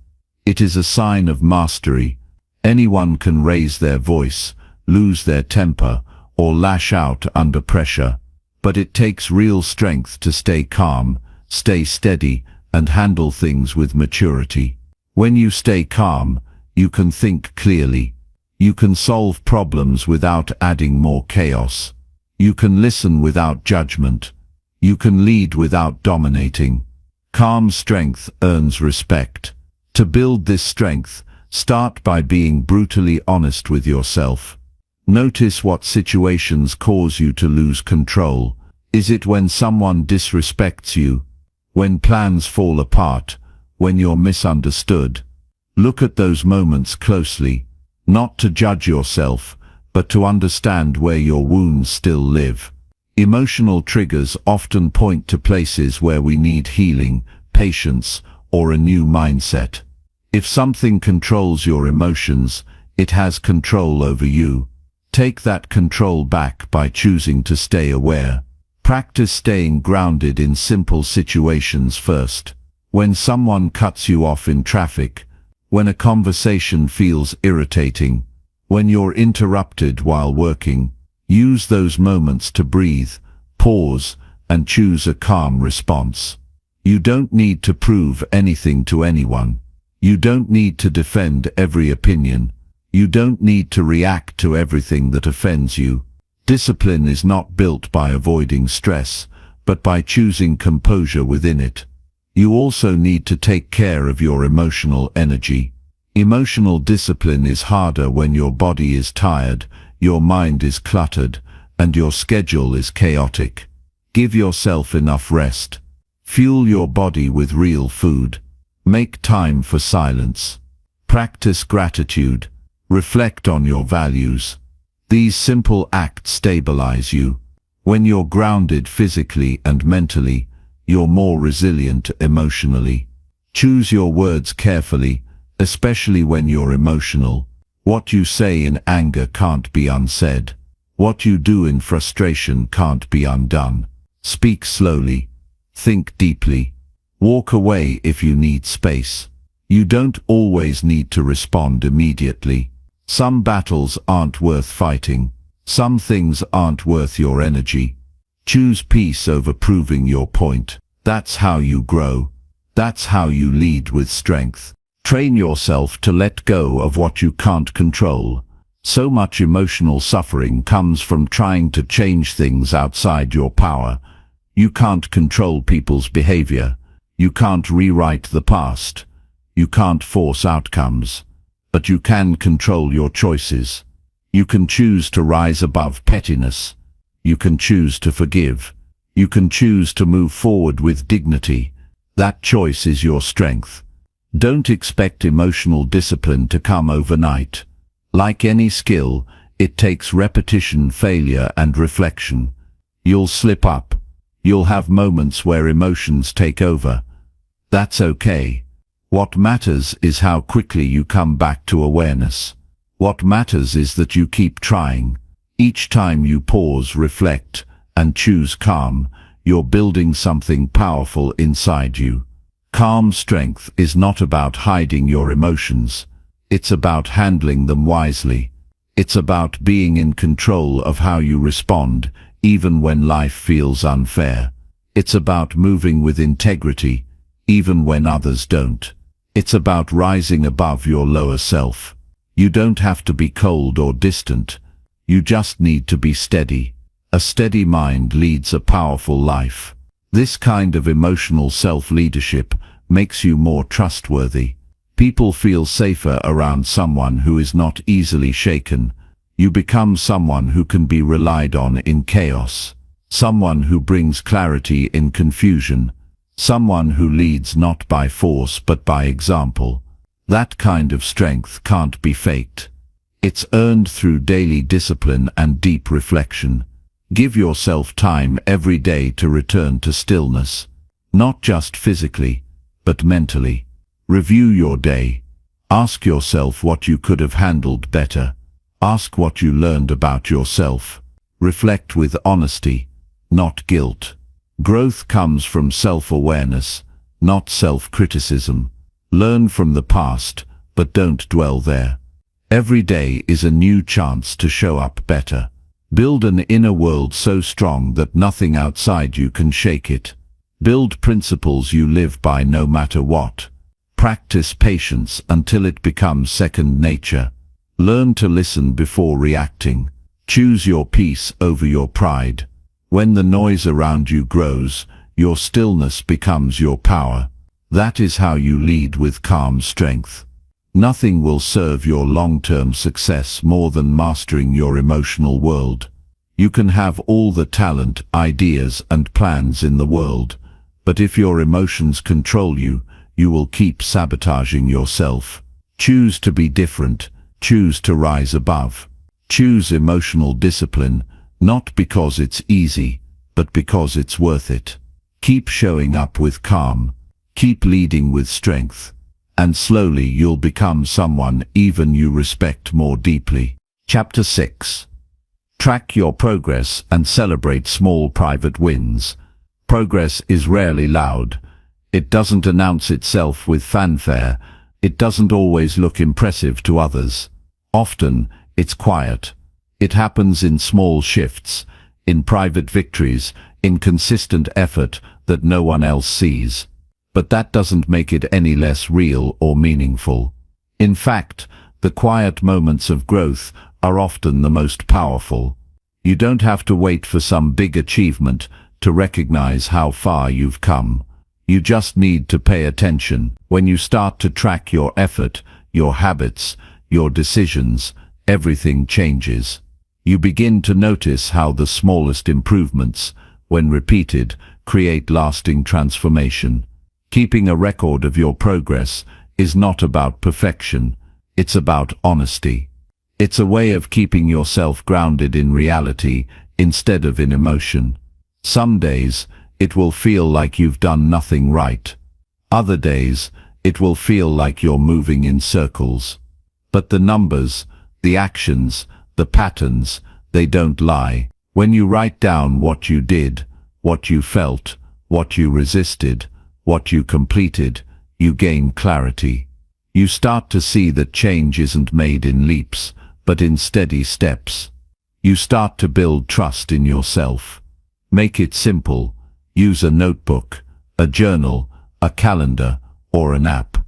It is a sign of mastery. Anyone can raise their voice, lose their temper, or lash out under pressure, but it takes real strength to stay calm, stay steady, and handle things with maturity. When you stay calm, you can think clearly. You can solve problems without adding more chaos. You can listen without judgment. You can lead without dominating. Calm strength earns respect. To build this strength, start by being brutally honest with yourself. Notice what situations cause you to lose control. Is it when someone disrespects you? When plans fall apart? When you're misunderstood? Look at those moments closely, not to judge yourself, but to understand where your wounds still live. Emotional triggers often point to places where we need healing, patience, or a new mindset. If something controls your emotions, it has control over you. Take that control back by choosing to stay aware. Practice staying grounded in simple situations first. When someone cuts you off in traffic, when a conversation feels irritating, when you're interrupted while working, use those moments to breathe, pause, and choose a calm response. You don't need to prove anything to anyone. You don't need to defend every opinion. You don't need to react to everything that offends you. Discipline is not built by avoiding stress, but by choosing composure within it. You also need to take care of your emotional energy. Emotional discipline is harder when your body is tired, your mind is cluttered, and your schedule is chaotic. Give yourself enough rest. Fuel your body with real food. Make time for silence. Practice gratitude. Reflect on your values. These simple acts stabilize you. When you're grounded physically and mentally, you're more resilient emotionally. Choose your words carefully, especially when you're emotional. What you say in anger can't be unsaid. What you do in frustration can't be undone. Speak slowly. Think deeply. Walk away if you need space. You don't always need to respond immediately. Some battles aren't worth fighting. Some things aren't worth your energy. Choose peace over proving your point. That's how you grow. That's how you lead with strength. Train yourself to let go of what you can't control. So much emotional suffering comes from trying to change things outside your power. You can't control people's behavior. You can't rewrite the past. You can't force outcomes. But you can control your choices. You can choose to rise above pettiness. You can choose to forgive. You can choose to move forward with dignity. That choice is your strength. Don't expect emotional discipline to come overnight. Like any skill, it takes repetition, failure, and reflection. You'll slip up. You'll have moments where emotions take over. That's okay. What matters is how quickly you come back to awareness. What matters is that you keep trying. Each time you pause, reflect, and choose calm, you're building something powerful inside you. Calm strength is not about hiding your emotions. It's about handling them wisely. It's about being in control of how you respond, even when life feels unfair. It's about moving with integrity, even when others don't. It's about rising above your lower self. You don't have to be cold or distant. You just need to be steady. A steady mind leads a powerful life. This kind of emotional self-leadership makes you more trustworthy. People feel safer around someone who is not easily shaken. You become someone who can be relied on in chaos, someone who brings clarity in confusion, someone who leads not by force but by example. That kind of strength can't be faked. It's earned through daily discipline and deep reflection. Give yourself time every day to return to stillness, not just physically, but mentally. Review your day. Ask yourself what you could have handled better. Ask what you learned about yourself. Reflect with honesty, not guilt. Growth comes from self-awareness, not self-criticism. Learn from the past, but don't dwell there. Every day is a new chance to show up better. Build an inner world so strong that nothing outside you can shake it. Build principles you live by no matter what. Practice patience until it becomes second nature. Learn to listen before reacting. Choose your peace over your pride. When the noise around you grows, your stillness becomes your power. That is how you lead with calm strength. Nothing will serve your long-term success more than mastering your emotional world. You can have all the talent, ideas, and plans in the world, but if your emotions control you, you will keep sabotaging yourself. Choose to be different. Choose to rise above. Choose emotional discipline, not because it's easy, but because it's worth it. Keep showing up with calm. Keep leading with strength. And slowly you'll become someone even you respect more deeply. Chapter 6. Track your progress and celebrate small private wins. Progress is rarely loud. It doesn't announce itself with fanfare. It doesn't always look impressive to others. Often, it's quiet. It happens in small shifts, in private victories, in consistent effort that no one else sees. But that doesn't make it any less real or meaningful. In fact, the quiet moments of growth are often the most powerful. You don't have to wait for some big achievement to recognize how far you've come. You just need to pay attention. When you start to track your effort, your habits, your decisions, everything changes. You begin to notice how the smallest improvements, when repeated, create lasting transformation. Keeping a record of your progress is not about perfection, it's about honesty. It's a way of keeping yourself grounded in reality instead of in emotion. Some days, it will feel like you've done nothing right. Other days, it will feel like you're moving in circles. But the numbers, the actions, the patterns, they don't lie. When you write down what you did, what you felt, what you resisted, what you completed, you gain clarity. You start to see that change isn't made in leaps, but in steady steps. You start to build trust in yourself. Make it simple. Use a notebook, a journal, a calendar, or an app.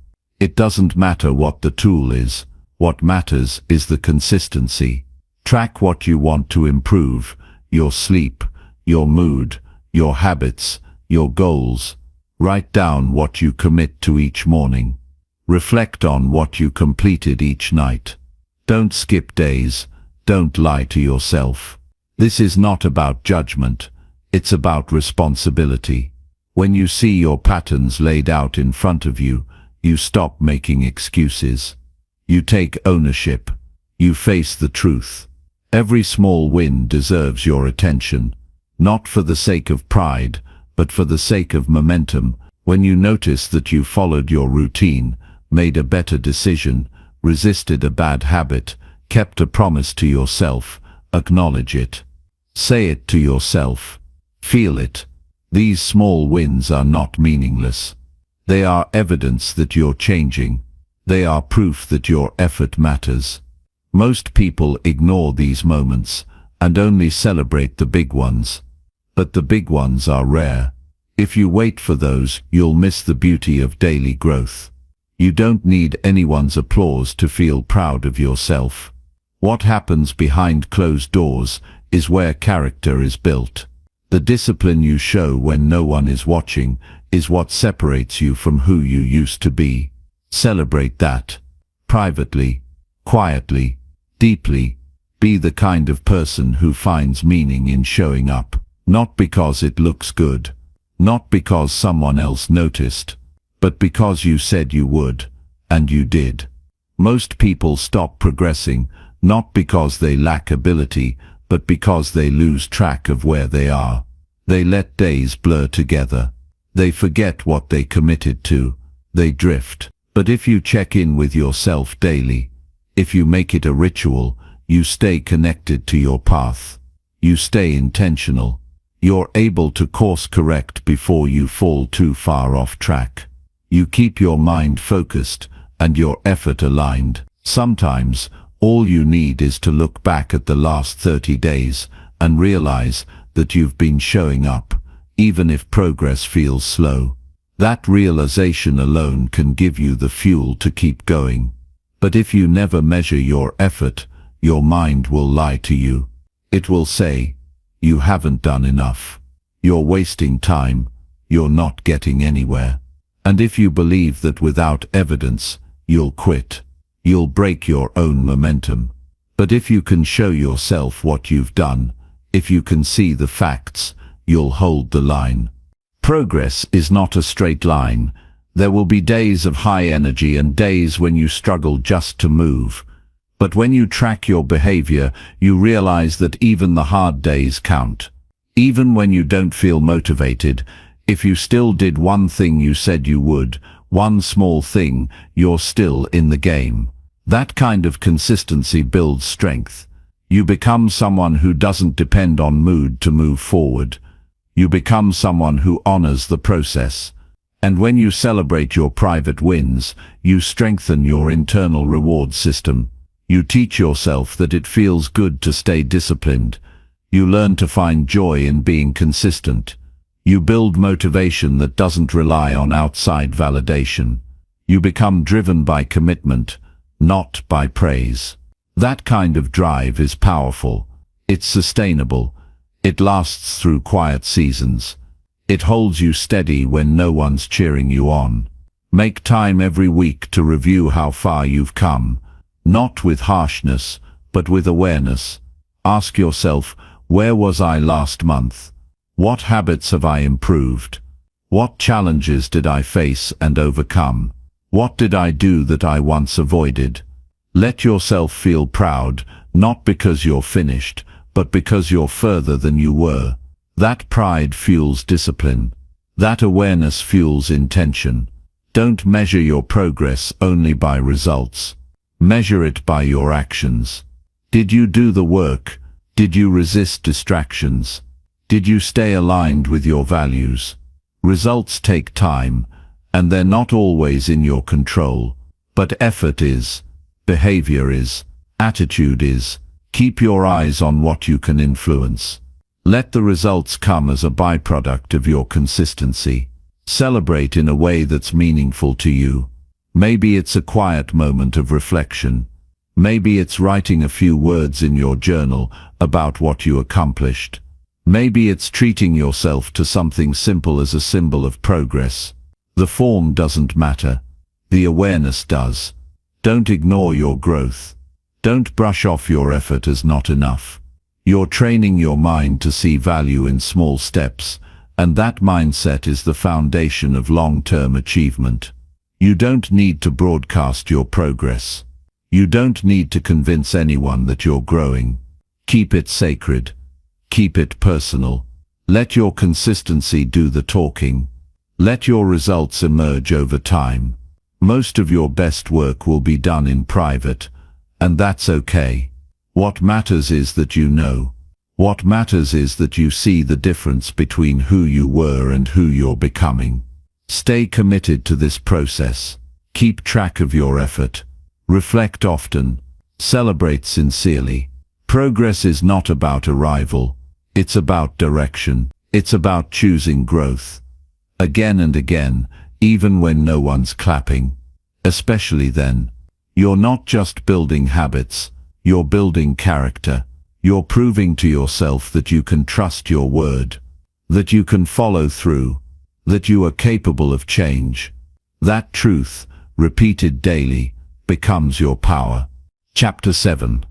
It doesn't matter what the tool is. What matters is the consistency. Track what you want to improve: your sleep, your mood, your habits, your goals. Write down what you commit to each morning. Reflect on what you completed each night. Don't skip days. Don't lie to yourself. This is not about judgment. It's about responsibility. When you see your patterns laid out in front of you, you stop making excuses. You take ownership. You face the truth. Every small win deserves your attention, not for the sake of pride, but for the sake of momentum. When you notice that you followed your routine, made a better decision, resisted a bad habit, kept a promise to yourself, acknowledge it. Say it to yourself. Feel it. These small wins are not meaningless. They are evidence that you're changing. They are proof that your effort matters. Most people ignore these moments and only celebrate the big ones. But the big ones are rare. If you wait for those, you'll miss the beauty of daily growth. You don't need anyone's applause to feel proud of yourself. What happens behind closed doors is where character is built. The discipline you show when no one is watching is what separates you from who you used to be. Celebrate that. Privately, quietly, deeply. Be the kind of person who finds meaning in showing up, not because it looks good, not because someone else noticed, but because you said you would, and you did. Most people stop progressing, not because they lack ability, but because they lose track of where they are. They let days blur together. They forget what they committed to. They drift. But if you check in with yourself daily, if you make it a ritual, you stay connected to your path. You stay intentional. You're able to course correct before you fall too far off track. You keep your mind focused and your effort aligned. Sometimes, all you need is to look back at the last 30 days and realize that you've been showing up, even if progress feels slow. That realization alone can give you the fuel to keep going. But if you never measure your effort, your mind will lie to you. It will say, you haven't done enough. You're wasting time. You're not getting anywhere. And if you believe that without evidence, you'll quit, you'll break your own momentum. But if you can show yourself what you've done, if you can see the facts, you'll hold the line. Progress is not a straight line. There will be days of high energy and days when you struggle just to move. But when you track your behavior, you realize that even the hard days count. Even when you don't feel motivated, if you still did one thing you said you would, one small thing, you're still in the game. That kind of consistency builds strength. You become someone who doesn't depend on mood to move forward. You become someone who honors the process. And when you celebrate your private wins, you strengthen your internal reward system. You teach yourself that it feels good to stay disciplined. You learn to find joy in being consistent. You build motivation that doesn't rely on outside validation. You become driven by commitment, not by praise. That kind of drive is powerful. It's sustainable. It lasts through quiet seasons. It holds you steady when no one's cheering you on. Make time every week to review how far you've come, not with harshness, but with awareness. Ask yourself, where was I last month? What habits have I improved? What challenges did I face and overcome? What did I do that I once avoided? Let yourself feel proud, not because you're finished, but because you're further than you were. That pride fuels discipline. That awareness fuels intention. Don't measure your progress only by results. Measure it by your actions. Did you do the work? Did you resist distractions? Did you stay aligned with your values? Results take time, and they're not always in your control. But effort is, behavior is, attitude is. Keep your eyes on what you can influence. Let the results come as a byproduct of your consistency. Celebrate in a way that's meaningful to you. Maybe it's a quiet moment of reflection. Maybe it's writing a few words in your journal about what you accomplished. Maybe it's treating yourself to something simple as a symbol of progress. The form doesn't matter. The awareness does. Don't ignore your growth. Don't brush off your effort as not enough. You're training your mind to see value in small steps, and that mindset is the foundation of long-term achievement. You don't need to broadcast your progress. You don't need to convince anyone that you're growing. Keep it sacred. Keep it personal. Let your consistency do the talking. Let your results emerge over time. Most of your best work will be done in private, and that's okay. What matters is that you know. What matters is that you see the difference between who you were and who you're becoming. Stay committed to this process. Keep track of your effort. Reflect often. Celebrate sincerely. Progress is not about arrival. It's about direction. It's about choosing growth. Again and again, even when no one's clapping. Especially then. You're not just building habits. You're building character. You're proving to yourself that you can trust your word. that you can follow through, that you are capable of change. That truth, repeated daily, becomes your power. Chapter 7.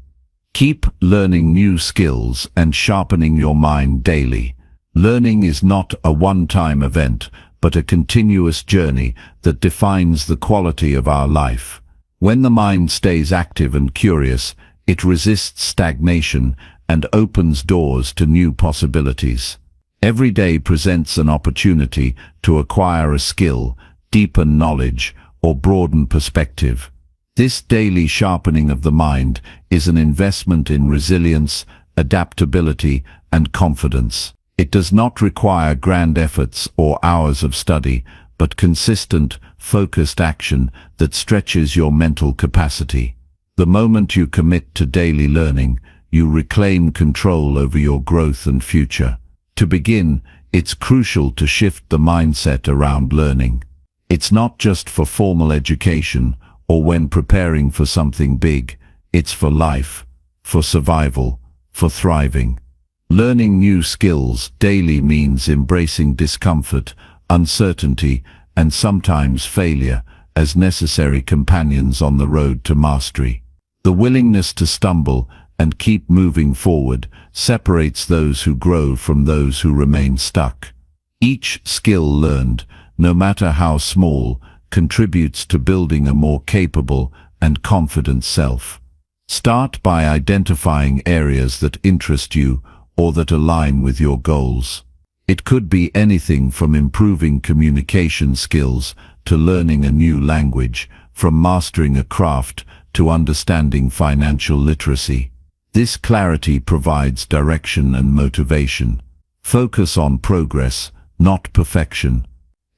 Keep learning new skills and sharpening your mind daily. Learning is not a one-time event, but a continuous journey that defines the quality of our life. When the mind stays active and curious, it resists stagnation and opens doors to new possibilities. Every day presents an opportunity to acquire a skill, deepen knowledge, or broaden perspective. This daily sharpening of the mind is an investment in resilience, adaptability, and confidence. It does not require grand efforts or hours of study, but consistent, focused action that stretches your mental capacity. The moment you commit to daily learning, you reclaim control over your growth and future. To begin, it's crucial to shift the mindset around learning. It's not just for formal education or when preparing for something big. It's for life, for survival, for thriving. Learning new skills daily means embracing discomfort, uncertainty, and sometimes failure as necessary companions on the road to mastery. The willingness to stumble and keep moving forward separates those who grow from those who remain stuck. Each skill learned, no matter how small, contributes to building a more capable and confident self. Start by identifying areas that interest you or that align with your goals. It could be anything from improving communication skills to learning a new language, from mastering a craft to understanding financial literacy. This clarity provides direction and motivation. Focus on progress, not perfection.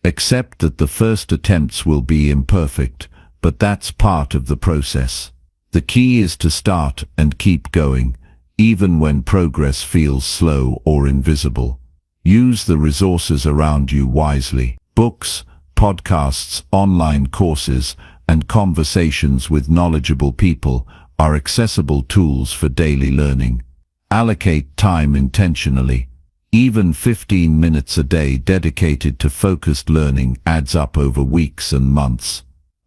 Accept that the first attempts will be imperfect, but that's part of the process. The key is to start and keep going, even when progress feels slow or invisible. Use the resources around you wisely. Books, podcasts, online courses, and conversations with knowledgeable people are accessible tools for daily learning. Allocate time intentionally. Even 15 minutes a day dedicated to focused learning adds up over weeks and months.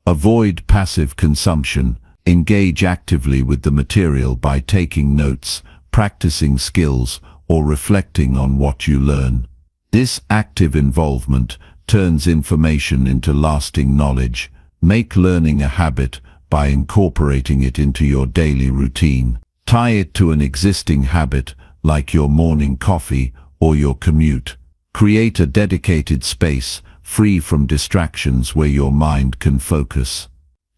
Avoid passive consumption. Engage actively with the material by taking notes, practicing skills, or reflecting on what you learn. This active involvement turns information into lasting knowledge. Make learning a habit by incorporating it into your daily routine. Tie it to an existing habit, like your morning coffee or your commute. Create a dedicated space, free from distractions, where your mind can focus.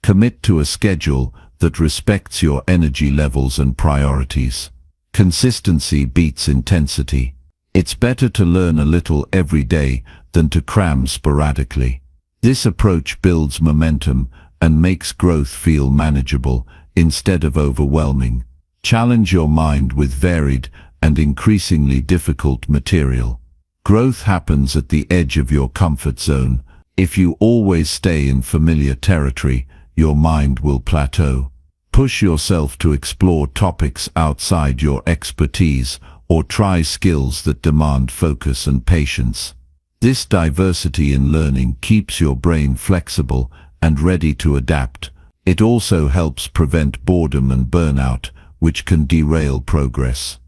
Commit to a schedule that respects your energy levels and priorities. Consistency beats intensity. It's better to learn a little every day than to cram sporadically. This approach builds momentum and makes growth feel manageable instead of overwhelming. Challenge your mind with varied and increasingly difficult material. Growth happens at the edge of your comfort zone. If you always stay in familiar territory, your mind will plateau. Push yourself to explore topics outside your expertise or try skills that demand focus and patience. This diversity in learning keeps your brain flexible and ready to adapt. It also helps prevent boredom and burnout, which can derail progress.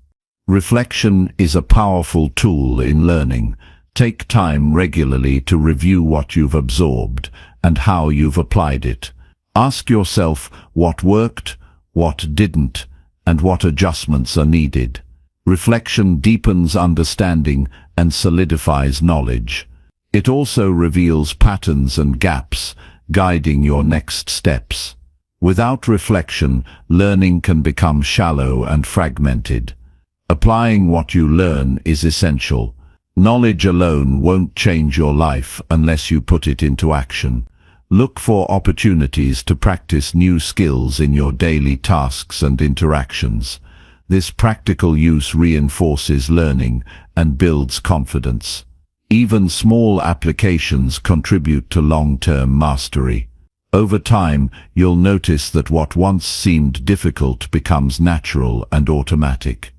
Reflection is a powerful tool in learning. Take time regularly to review what you've absorbed and how you've applied it. Ask yourself what worked, what didn't, and what adjustments are needed. Reflection deepens understanding and solidifies knowledge. It also reveals patterns and gaps, guiding your next steps. Without reflection, learning can become shallow and fragmented. Applying what you learn is essential. Knowledge alone won't change your life unless you put it into action. Look for opportunities to practice new skills in your daily tasks and interactions. This practical use reinforces learning and builds confidence. Even small applications contribute to long-term mastery. Over time, you'll notice that what once seemed difficult becomes natural and automatic.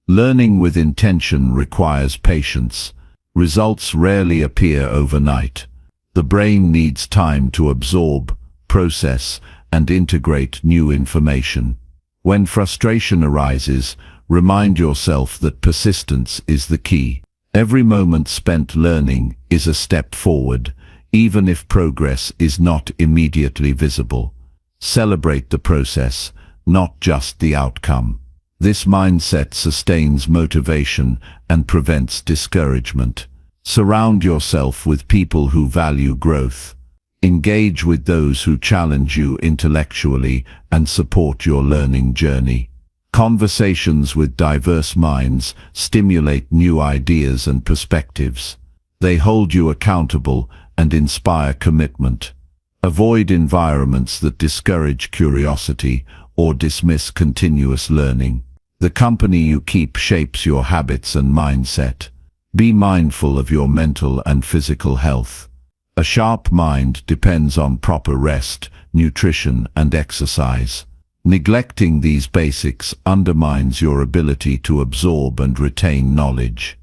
Learning with intention requires patience. Results rarely appear overnight. The brain needs time to absorb, process, and integrate new information. When frustration arises, remind yourself that persistence is the key. Every moment spent learning is a step forward, even if progress is not immediately visible. Celebrate the process, not just the outcome. This mindset sustains motivation and prevents discouragement. Surround yourself with people who value growth. Engage with those who challenge you intellectually and support your learning journey. Conversations with diverse minds stimulate new ideas and perspectives. They hold you accountable and inspire commitment. Avoid environments that discourage curiosity or dismiss continuous learning. The company you keep shapes your habits and mindset. Be mindful of your mental and physical health. A sharp mind depends on proper rest, nutrition, and exercise. Neglecting these basics undermines your ability to absorb and retain knowledge.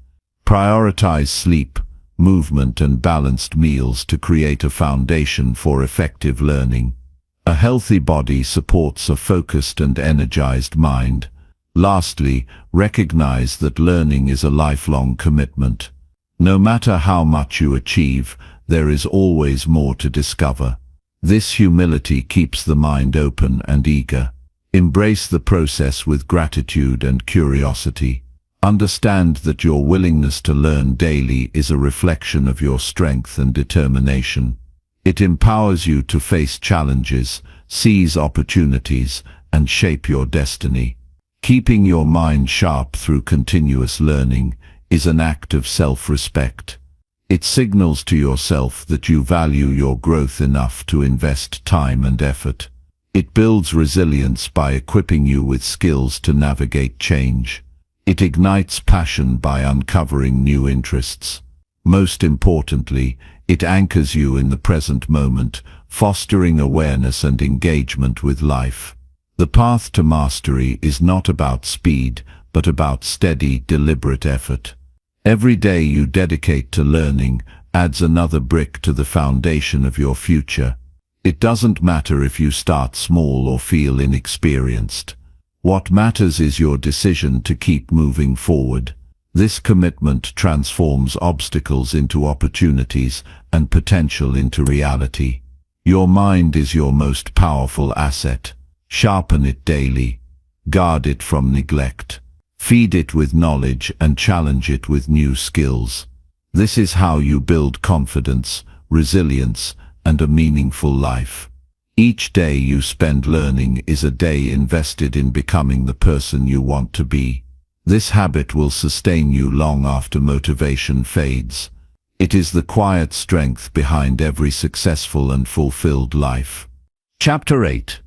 Prioritize sleep, movement, and balanced meals to create a foundation for effective learning. A healthy body supports a focused and energized mind. Lastly, recognize that learning is a lifelong commitment. No matter how much you achieve, there is always more to discover. This humility keeps the mind open and eager. Embrace the process with gratitude and curiosity. Understand that your willingness to learn daily is a reflection of your strength and determination. It empowers you to face challenges, seize opportunities, and shape your destiny. Keeping your mind sharp through continuous learning is an act of self-respect. It signals to yourself that you value your growth enough to invest time and effort. It builds resilience by equipping you with skills to navigate change. It ignites passion by uncovering new interests. Most importantly, it anchors you in the present moment, fostering awareness and engagement with life. The path to mastery is not about speed, but about steady, deliberate effort. Every day you dedicate to learning adds another brick to the foundation of your future. It doesn't matter if you start small or feel inexperienced. What matters is your decision to keep moving forward. This commitment transforms obstacles into opportunities and potential into reality. Your mind is your most powerful asset. Sharpen it daily. Guard it from neglect. Feed it with knowledge and challenge it with new skills. This is how you build confidence, resilience, and a meaningful life. Each day you spend learning is a day invested in becoming the person you want to be. This habit will sustain you long after motivation fades. It is the quiet strength behind every successful and fulfilled life. Chapter 8.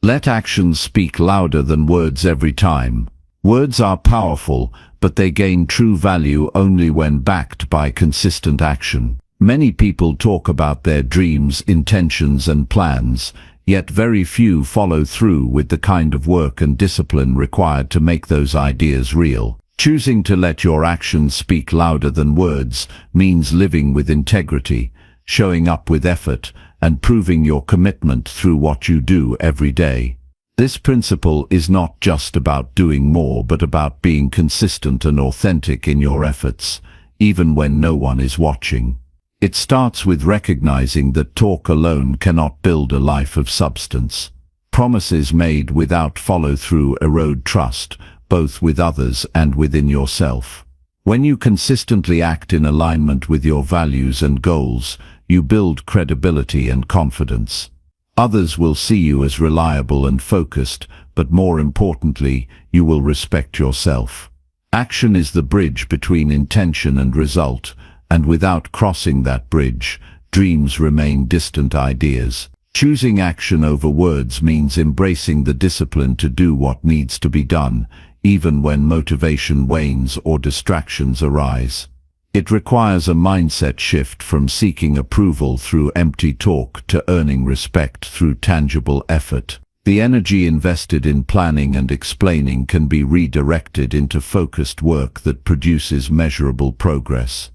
Let actions speak louder than words every time. Words are powerful, but they gain true value only when backed by consistent action. Many people talk about their dreams, intentions, and plans, yet very few follow through with the kind of work and discipline required to make those ideas real. Choosing to let your actions speak louder than words means living with integrity, showing up with effort, and proving your commitment through what you do every day. This principle is not just about doing more, but about being consistent and authentic in your efforts, even when no one is watching. It starts with recognizing that talk alone cannot build a life of substance. Promises made without follow-through erode trust, both with others and within yourself. When you consistently act in alignment with your values and goals, you build credibility and confidence. Others will see you as reliable and focused, but more importantly, you will respect yourself. Action is the bridge between intention and result, and without crossing that bridge, dreams remain distant ideas. Choosing action over words means embracing the discipline to do what needs to be done, even when motivation wanes or distractions arise. It requires a mindset shift from seeking approval through empty talk to earning respect through tangible effort. The energy invested in planning and explaining can be redirected into focused work that produces measurable progress.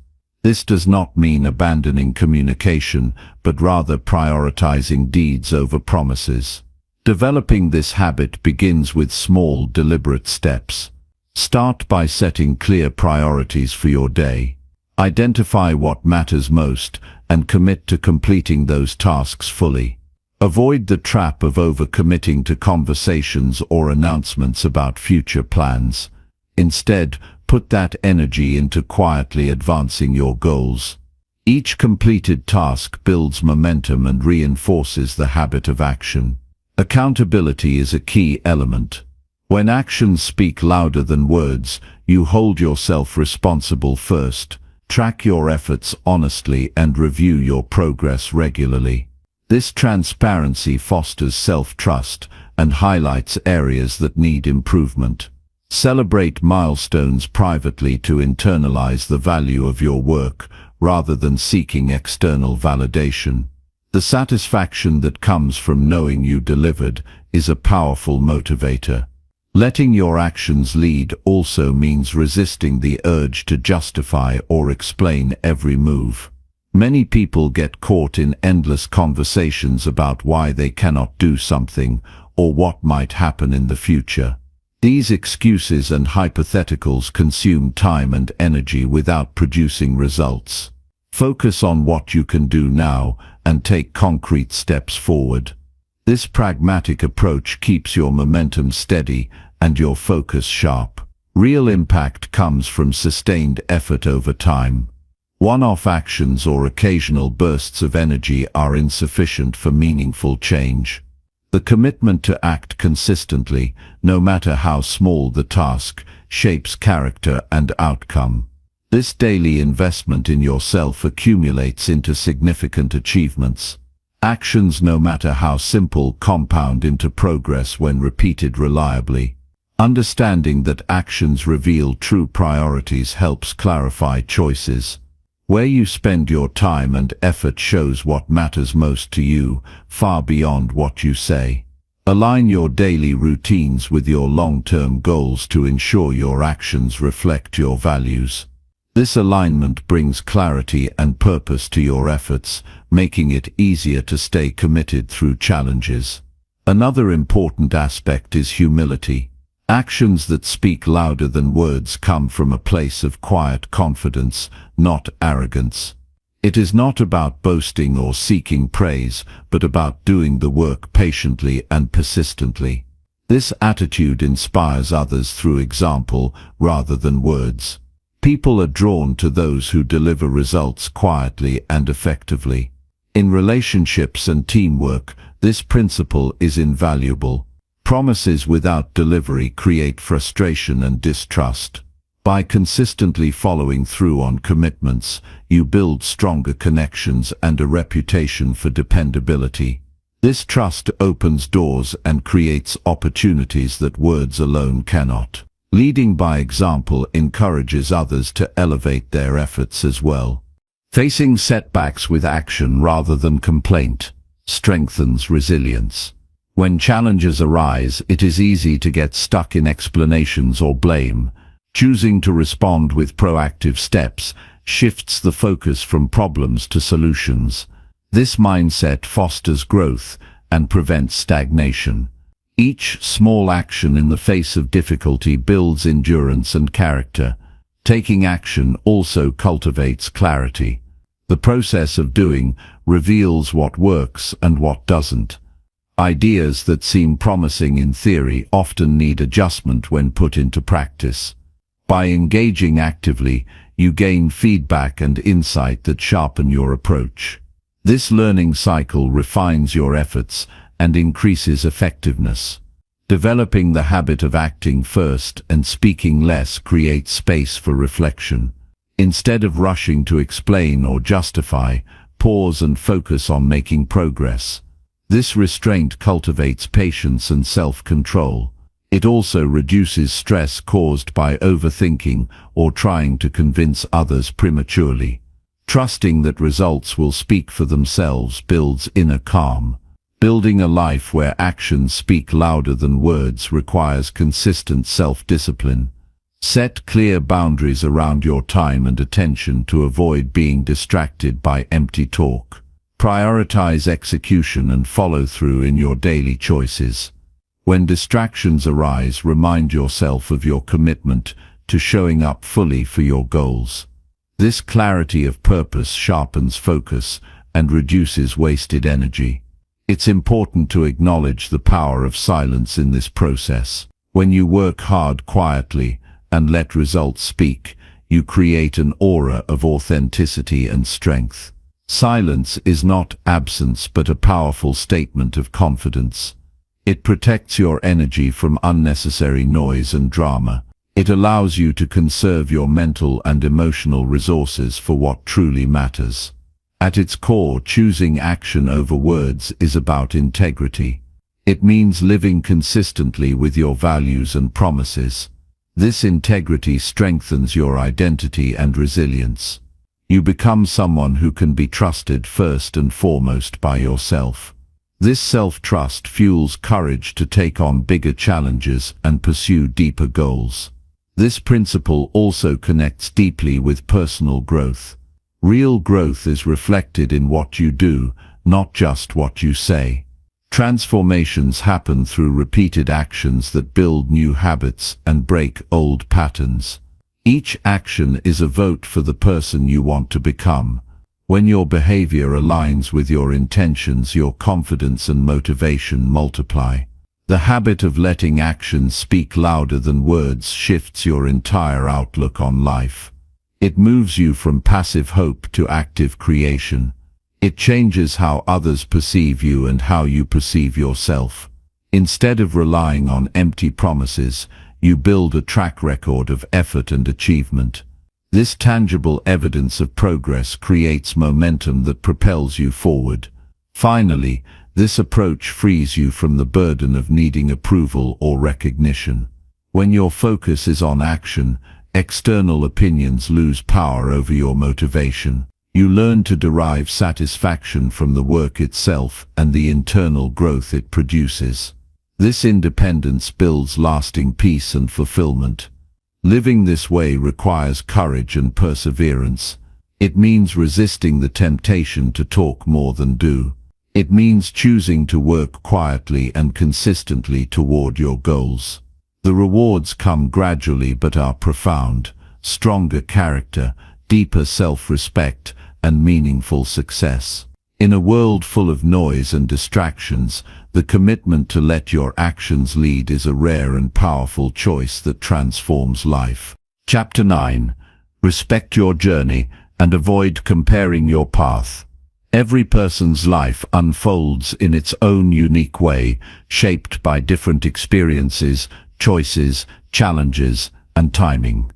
This does not mean abandoning communication, but rather prioritizing deeds over promises. Developing this habit begins with small, deliberate steps. Start by setting clear priorities for your day. Identify what matters most and commit to completing those tasks fully. Avoid the trap of overcommitting to conversations or announcements about future plans. Instead, put that energy into quietly advancing your goals. Each completed task builds momentum and reinforces the habit of action. Accountability is a key element. When actions speak louder than words, you hold yourself responsible first. Track your efforts honestly and review your progress regularly. This transparency fosters self-trust and highlights areas that need improvement. Celebrate milestones privately to internalize the value of your work rather than seeking external validation. The satisfaction that comes from knowing you delivered is a powerful motivator. Letting your actions lead also means resisting the urge to justify or explain every move. Many people get caught in endless conversations about why they cannot do something or what might happen in the future. These excuses and hypotheticals consume time and energy without producing results. Focus on what you can do now and take concrete steps forward. This pragmatic approach keeps your momentum steady and your focus sharp. Real impact comes from sustained effort over time. One-off actions or occasional bursts of energy are insufficient for meaningful change. The commitment to act consistently, no matter how small the task, shapes character and outcome. This daily investment in yourself accumulates into significant achievements. Actions, no matter how simple, compound into progress when repeated reliably. Understanding that actions reveal true priorities helps clarify choices. Where you spend your time and effort shows what matters most to you, far beyond what you say. Align your daily routines with your long-term goals to ensure your actions reflect your values. This alignment brings clarity and purpose to your efforts, making it easier to stay committed through challenges. Another important aspect is humility. Actions that speak louder than words come from a place of quiet confidence, not arrogance. It is not about boasting or seeking praise, but about doing the work patiently and persistently. This attitude inspires others through example rather than words. People are drawn to those who deliver results quietly and effectively. In relationships and teamwork, this principle is invaluable. Promises without delivery create frustration and distrust. By consistently following through on commitments, you build stronger connections and a reputation for dependability. This trust opens doors and creates opportunities that words alone cannot. Leading by example encourages others to elevate their efforts as well. Facing setbacks with action rather than complaint strengthens resilience. When challenges arise, it is easy to get stuck in explanations or blame. Choosing to respond with proactive steps shifts the focus from problems to solutions. This mindset fosters growth and prevents stagnation. Each small action in the face of difficulty builds endurance and character. Taking action also cultivates clarity. The process of doing reveals what works and what doesn't. Ideas that seem promising in theory often need adjustment when put into practice. By engaging actively, you gain feedback and insight that sharpen your approach. This learning cycle refines your efforts and increases effectiveness. Developing the habit of acting first and speaking less creates space for reflection. Instead of rushing to explain or justify, pause and focus on making progress. This restraint cultivates patience and self-control. It also reduces stress caused by overthinking or trying to convince others prematurely. Trusting that results will speak for themselves builds inner calm. Building a life where actions speak louder than words requires consistent self-discipline. Set clear boundaries around your time and attention to avoid being distracted by empty talk. Prioritize execution and follow through in your daily choices. When distractions arise, remind yourself of your commitment to showing up fully for your goals. This clarity of purpose sharpens focus and reduces wasted energy. It's important to acknowledge the power of silence in this process. When you work hard quietly and let results speak, you create an aura of authenticity and strength. Silence is not absence but a powerful statement of confidence. It protects your energy from unnecessary noise and drama. It allows you to conserve your mental and emotional resources for what truly matters. At its core, choosing action over words is about integrity. It means living consistently with your values and promises. This integrity strengthens your identity and resilience. You become someone who can be trusted first and foremost by yourself. This self-trust fuels courage to take on bigger challenges and pursue deeper goals. This principle also connects deeply with personal growth. Real growth is reflected in what you do, not just what you say. Transformations happen through repeated actions that build new habits and break old patterns. Each action is a vote for the person you want to become. When your behavior aligns with your intentions, your confidence and motivation multiply. The habit of letting actions speak louder than words shifts your entire outlook on life. It moves you from passive hope to active creation. It changes how others perceive you and how you perceive yourself. Instead of relying on empty promises, you build a track record of effort and achievement. This tangible evidence of progress creates momentum that propels you forward. Finally, this approach frees you from the burden of needing approval or recognition. When your focus is on action, external opinions lose power over your motivation. You learn to derive satisfaction from the work itself and the internal growth it produces. This independence builds lasting peace and fulfillment. Living this way requires courage and perseverance. It means resisting the temptation to talk more than do. It means choosing to work quietly and consistently toward your goals. The rewards come gradually but are profound: stronger character, deeper self-respect, and meaningful success. In a world full of noise and distractions, the commitment to let your actions lead is a rare and powerful choice that transforms life. Chapter 9. Respect your journey and avoid comparing your path. Every person's life unfolds in its own unique way, shaped by different experiences, choices, challenges, and timing.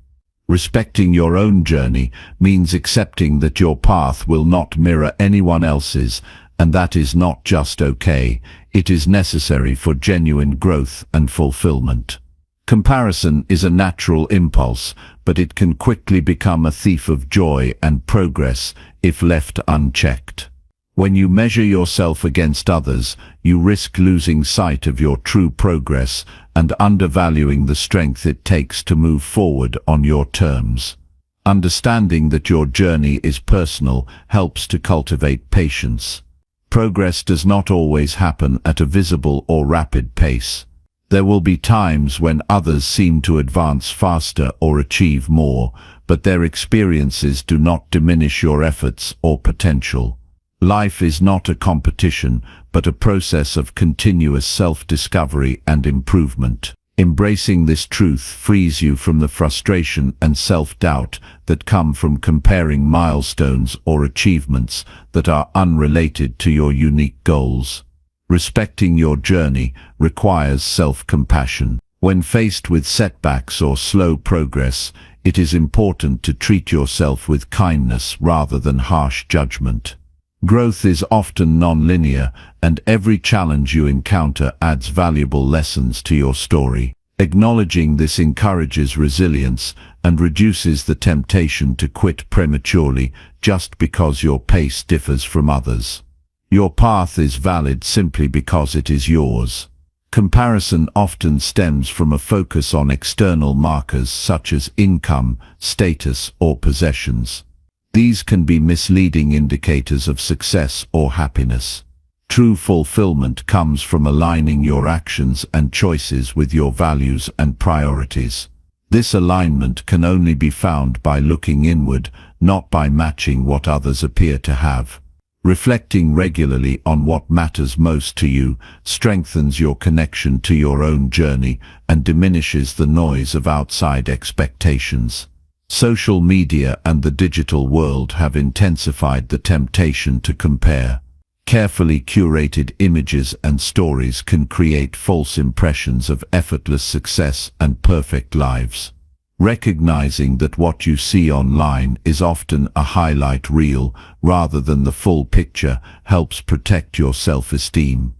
Respecting your own journey means accepting that your path will not mirror anyone else's, and that is not just okay, it is necessary for genuine growth and fulfillment. Comparison is a natural impulse, but it can quickly become a thief of joy and progress if left unchecked. When you measure yourself against others, you risk losing sight of your true progress and undervaluing the strength it takes to move forward on your terms. Understanding that your journey is personal helps to cultivate patience. Progress does not always happen at a visible or rapid pace. There will be times when others seem to advance faster or achieve more, but their experiences do not diminish your efforts or potential. Life is not a competition, but a process of continuous self-discovery and improvement. Embracing this truth frees you from the frustration and self-doubt that come from comparing milestones or achievements that are unrelated to your unique goals. Respecting your journey requires self-compassion. When faced with setbacks or slow progress, it is important to treat yourself with kindness rather than harsh judgment. Growth is often non-linear, and every challenge you encounter adds valuable lessons to your story. Acknowledging this encourages resilience and reduces the temptation to quit prematurely just because your pace differs from others. Your path is valid simply because it is yours. Comparison often stems from a focus on external markers such as income, status, or possessions. These can be misleading indicators of success or happiness. True fulfillment comes from aligning your actions and choices with your values and priorities. This alignment can only be found by looking inward, not by matching what others appear to have. Reflecting regularly on what matters most to you strengthens your connection to your own journey and diminishes the noise of outside expectations. Social media and the digital world have intensified the temptation to compare. Carefully curated images and stories can create false impressions of effortless success and perfect lives. Recognizing that what you see online is often a highlight reel rather than the full picture helps protect your self-esteem.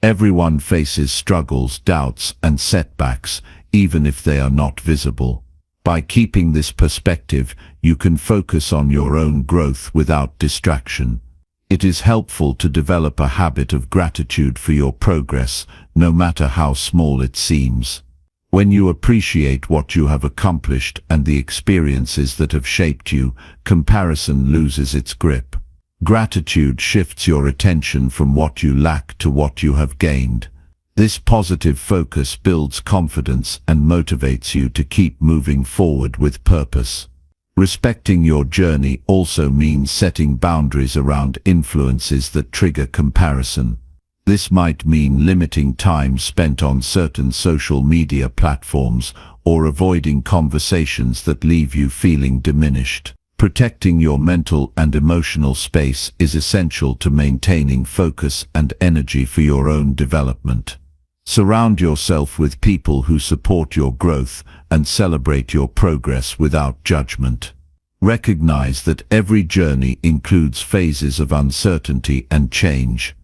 Everyone faces struggles, doubts, and setbacks, even if they are not visible. By keeping this perspective, you can focus on your own growth without distraction. It is helpful to develop a habit of gratitude for your progress, no matter how small it seems. When you appreciate what you have accomplished and the experiences that have shaped you, comparison loses its grip. Gratitude shifts your attention from what you lack to what you have gained. This positive focus builds confidence and motivates you to keep moving forward with purpose. Respecting your journey also means setting boundaries around influences that trigger comparison. This might mean limiting time spent on certain social media platforms or avoiding conversations that leave you feeling diminished. Protecting your mental and emotional space is essential to maintaining focus and energy for your own development. Surround yourself with people who support your growth and celebrate your progress without judgment. Recognize that every journey includes phases of uncertainty and change.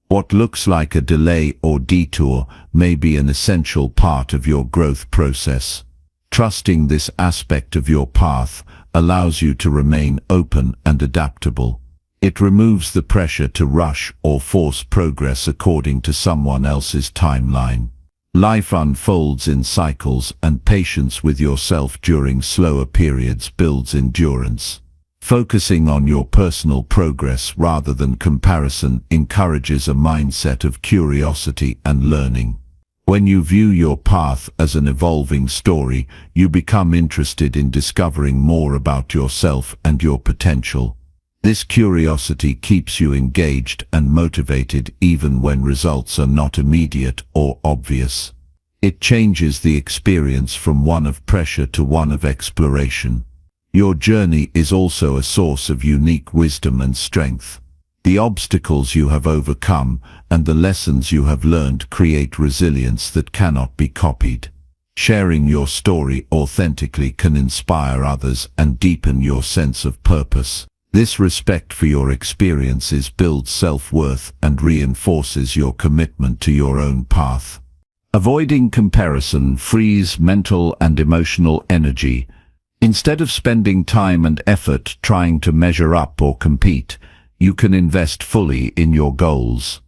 What looks like a delay or detour may be an essential part of your growth process. Trusting this aspect of your path allows you to remain open and adaptable. It removes the pressure to rush or force progress according to someone else's timeline. Life unfolds in cycles, and patience with yourself during slower periods builds endurance. Focusing on your personal progress rather than comparison encourages a mindset of curiosity and learning. When you view your path as an evolving story, you become interested in discovering more about yourself and your potential. This curiosity keeps you engaged and motivated even when results are not immediate or obvious. It changes the experience from one of pressure to one of exploration. Your journey is also a source of unique wisdom and strength. The obstacles you have overcome and the lessons you have learned create resilience that cannot be copied. Sharing your story authentically can inspire others and deepen your sense of purpose. This respect for your experiences builds self-worth and reinforces your commitment to your own path. Avoiding comparison frees mental and emotional energy. Instead of spending time and effort trying to measure up or compete, you can invest fully in your goals.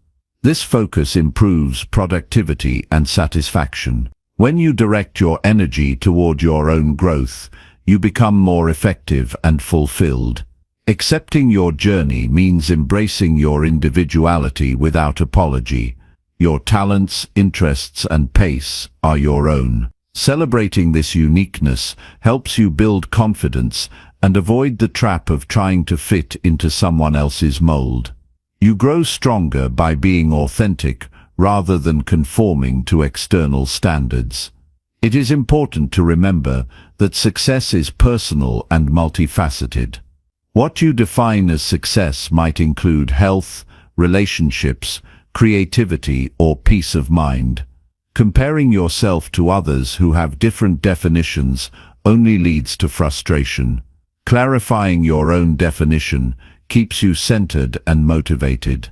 This focus improves productivity and satisfaction. When you direct your energy toward your own growth, you become more effective and fulfilled. Accepting your journey means embracing your individuality without apology. Your talents, interests, and pace are your own. Celebrating this uniqueness helps you build confidence and avoid the trap of trying to fit into someone else's mold. You grow stronger by being authentic rather than conforming to external standards. It is important to remember that success is personal and multifaceted. What you define as success might include health, relationships, creativity, or peace of mind. Comparing yourself to others who have different definitions only leads to frustration. Clarifying your own definition keeps you centered and motivated.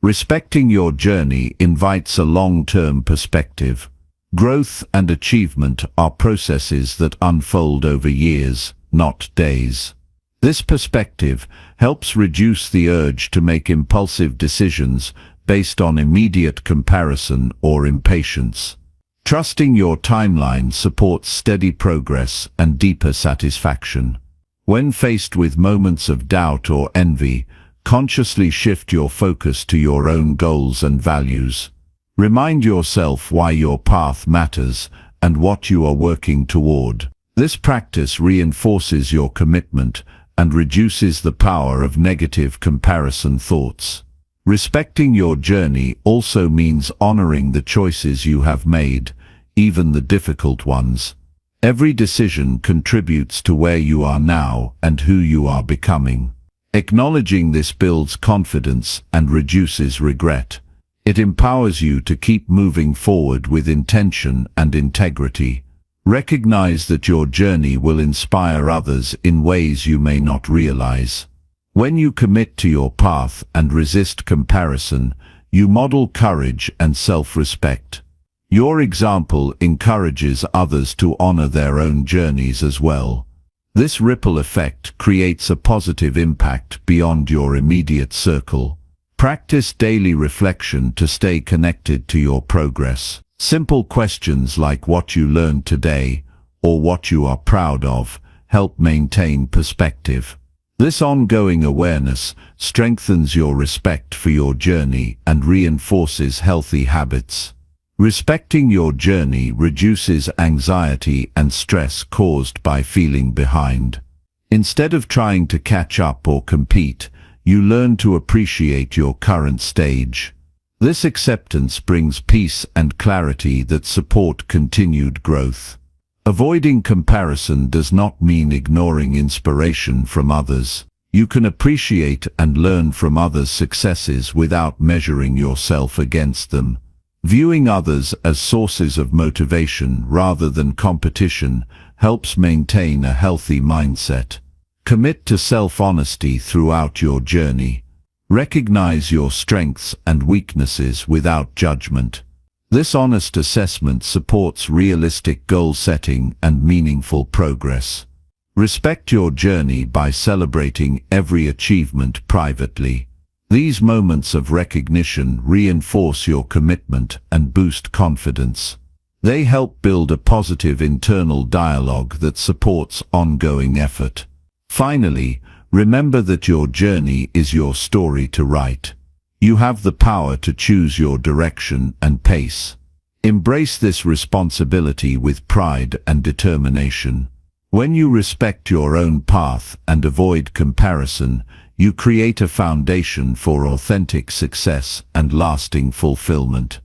Respecting your journey invites a long-term perspective. Growth and achievement are processes that unfold over years, not days. This perspective helps reduce the urge to make impulsive decisions based on immediate comparison or impatience. Trusting your timeline supports steady progress and deeper satisfaction. When faced with moments of doubt or envy, consciously shift your focus to your own goals and values. Remind yourself why your path matters and what you are working toward. This practice reinforces your commitment and reduces the power of negative comparison thoughts. Respecting your journey also means honoring the choices you have made, even the difficult ones. Every decision contributes to where you are now and who you are becoming. Acknowledging this builds confidence and reduces regret. It empowers you to keep moving forward with intention and integrity. Recognize that your journey will inspire others in ways you may not realize. When you commit to your path and resist comparison, you model courage and self-respect. Your example encourages others to honor their own journeys as well. This ripple effect creates a positive impact beyond your immediate circle. Practice daily reflection to stay connected to your progress. Simple questions like what you learned today or what you are proud of help maintain perspective. This ongoing awareness strengthens your respect for your journey and reinforces healthy habits. Respecting your journey reduces anxiety and stress caused by feeling behind. Instead of trying to catch up or compete, you learn to appreciate your current stage. This acceptance brings peace and clarity that support continued growth. Avoiding comparison does not mean ignoring inspiration from others. You can appreciate and learn from others' successes without measuring yourself against them. Viewing others as sources of motivation rather than competition helps maintain a healthy mindset. Commit to self-honesty throughout your journey. Recognize your strengths and weaknesses without judgment. This honest assessment supports realistic goal setting and meaningful progress. Respect your journey by celebrating every achievement privately. These moments of recognition reinforce your commitment and boost confidence. They help build a positive internal dialogue that supports ongoing effort. Finally, remember that your journey is your story to write. You have the power to choose your direction and pace. Embrace this responsibility with pride and determination. When you respect your own path and avoid comparison, you create a foundation for authentic success and lasting fulfillment.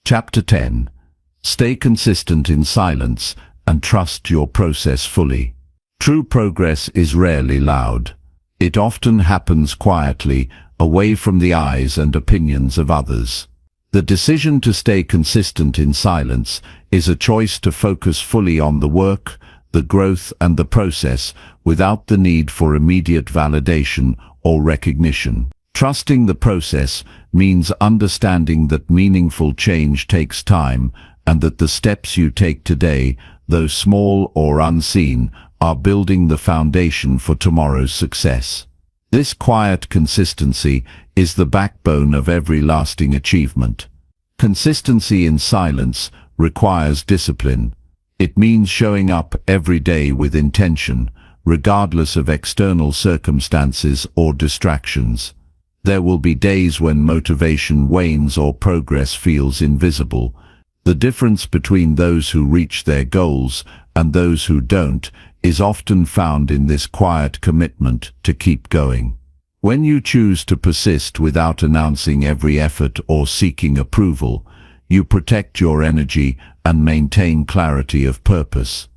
Chapter 10. Stay consistent in silence and trust your process fully. True progress is rarely loud. It often happens quietly, away from the eyes and opinions of others. The decision to stay consistent in silence is a choice to focus fully on the work, the growth and the process without the need for immediate validation or recognition. Trusting the process means understanding that meaningful change takes time and that the steps you take today, though small or unseen, are building the foundation for tomorrow's success. This quiet consistency is the backbone of every lasting achievement. Consistency in silence requires discipline. It means showing up every day with intention, regardless of external circumstances or distractions. There will be days when motivation wanes or progress feels invisible. The difference between those who reach their goals and those who don't is often found in this quiet commitment to keep going. When you choose to persist without announcing every effort or seeking approval, you protect your energy and maintain clarity of purpose.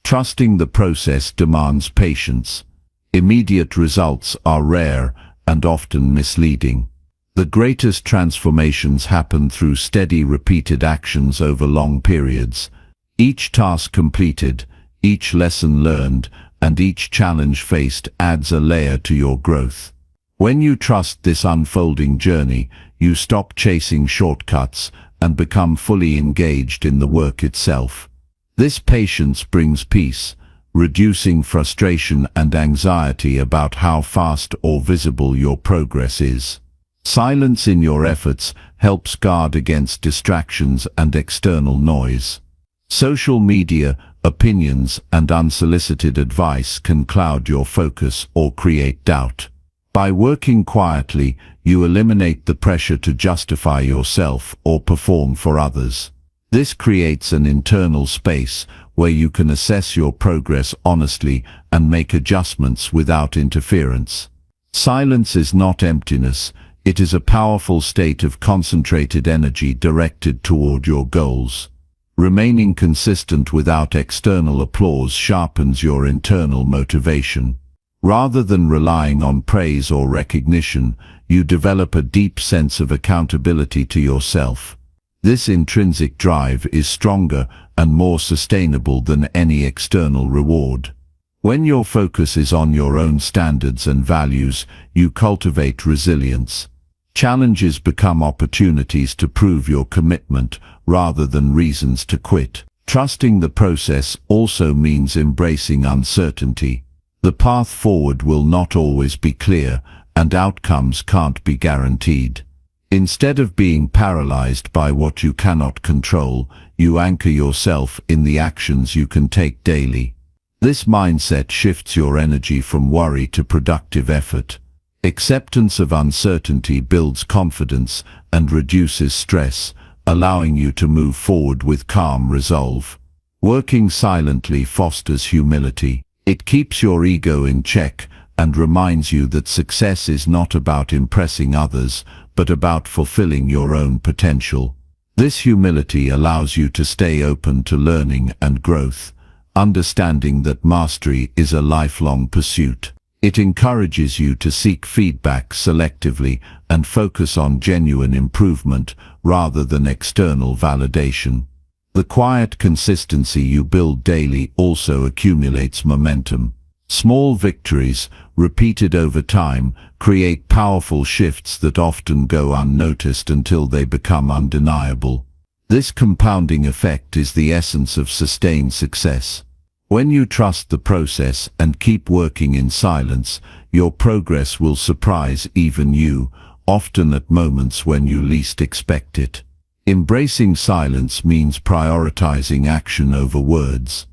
Trusting the process demands patience. Immediate results are rare and often misleading. The greatest transformations happen through steady repeated actions over long periods. Each task completed, each lesson learned, and each challenge faced adds a layer to your growth. When you trust this unfolding journey, you stop chasing shortcuts and become fully engaged in the work itself. This patience brings peace, reducing frustration and anxiety about how fast or visible your progress is. Silence in your efforts helps guard against distractions and external noise. Social media, opinions, and unsolicited advice can cloud your focus or create doubt. By working quietly, you eliminate the pressure to justify yourself or perform for others. This creates an internal space where you can assess your progress honestly and make adjustments without interference. Silence is not emptiness, it is a powerful state of concentrated energy directed toward your goals. Remaining consistent without external applause sharpens your internal motivation. Rather than relying on praise or recognition, you develop a deep sense of accountability to yourself. This intrinsic drive is stronger and more sustainable than any external reward. When your focus is on your own standards and values, you cultivate resilience. Challenges become opportunities to prove your commitment rather than reasons to quit. Trusting the process also means embracing uncertainty. The path forward will not always be clear, and outcomes can't be guaranteed. Instead of being paralyzed by what you cannot control, you anchor yourself in the actions you can take daily. This mindset shifts your energy from worry to productive effort. Acceptance of uncertainty builds confidence and reduces stress, allowing you to move forward with calm resolve. Working silently fosters humility. It keeps your ego in check and reminds you that success is not about impressing others, but about fulfilling your own potential. This humility allows you to stay open to learning and growth, understanding that mastery is a lifelong pursuit. It encourages you to seek feedback selectively and focus on genuine improvement rather than external validation. The quiet consistency you build daily also accumulates momentum. Small victories, repeated over time, create powerful shifts that often go unnoticed until they become undeniable. This compounding effect is the essence of sustained success. When you trust the process and keep working in silence, your progress will surprise even you, often at moments when you least expect it. Embracing silence means prioritizing action over words.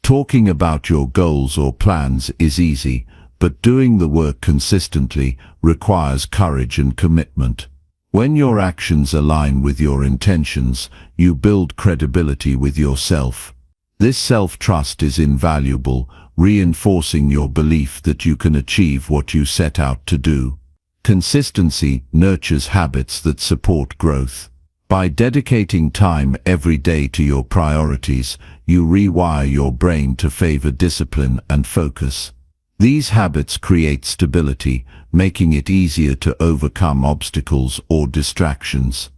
Talking about your goals or plans is easy, but doing the work consistently requires courage and commitment. When your actions align with your intentions, you build credibility with yourself. This self-trust is invaluable, reinforcing your belief that you can achieve what you set out to do. Consistency nurtures habits that support growth. By dedicating time every day to your priorities, you rewire your brain to favor discipline and focus. These habits create stability, making it easier to overcome obstacles or distractions.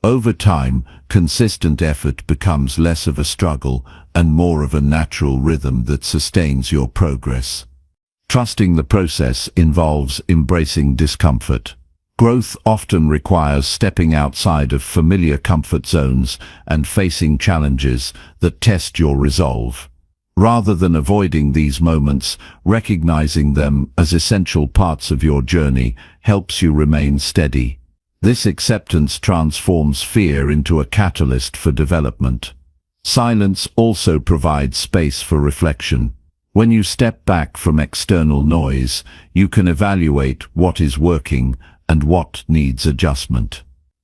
Over time, consistent effort becomes less of a struggle and more of a natural rhythm that sustains your progress. Trusting the process involves embracing discomfort. Growth often requires stepping outside of familiar comfort zones and facing challenges that test your resolve. Rather than avoiding these moments, recognizing them as essential parts of your journey helps you remain steady. This acceptance transforms fear into a catalyst for development. Silence also provides space for reflection. When you step back from external noise, you can evaluate what is working and what needs adjustment.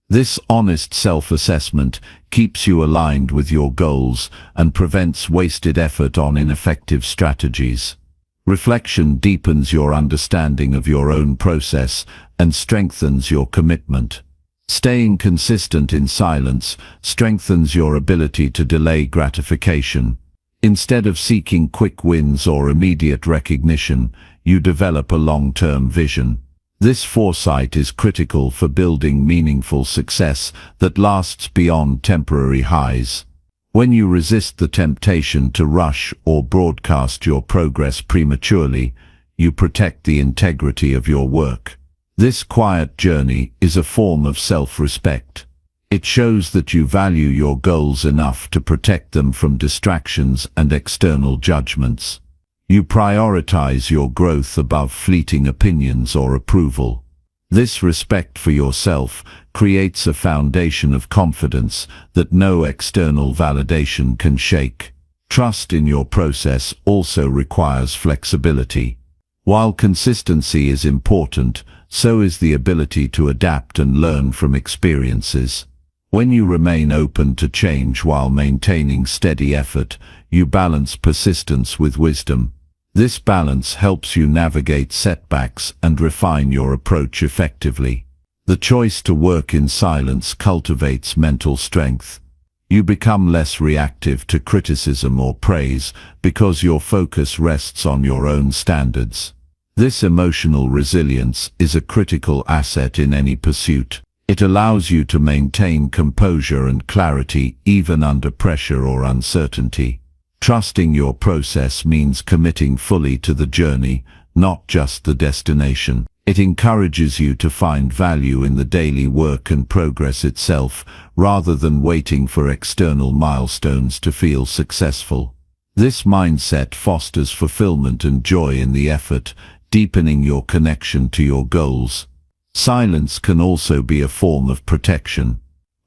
This honest self-assessment keeps you aligned with your goals and prevents wasted effort on ineffective strategies. Reflection deepens your understanding of your own process and strengthens your commitment. Staying consistent in silence strengthens your ability to delay gratification. Instead of seeking quick wins or immediate recognition, you develop a long-term vision. This foresight is critical for building meaningful success that lasts beyond temporary highs. When you resist the temptation to rush or broadcast your progress prematurely, you protect the integrity of your work. This quiet journey is a form of self-respect. It shows that you value your goals enough to protect them from distractions and external judgments. You prioritize your growth above fleeting opinions or approval. This respect for yourself creates a foundation of confidence that no external validation can shake. Trust in your process also requires flexibility. While consistency is important, so is the ability to adapt and learn from experiences. When you remain open to change while maintaining steady effort, you balance persistence with wisdom. This balance helps you navigate setbacks and refine your approach effectively. The choice to work in silence cultivates mental strength. You become less reactive to criticism or praise because your focus rests on your own standards. This emotional resilience is a critical asset in any pursuit. It allows you to maintain composure and clarity even under pressure or uncertainty. Trusting your process means committing fully to the journey, not just the destination. It encourages you to find value in the daily work and progress itself, rather than waiting for external milestones to feel successful. This mindset fosters fulfillment and joy in the effort, deepening your connection to your goals. Silence can also be a form of protection.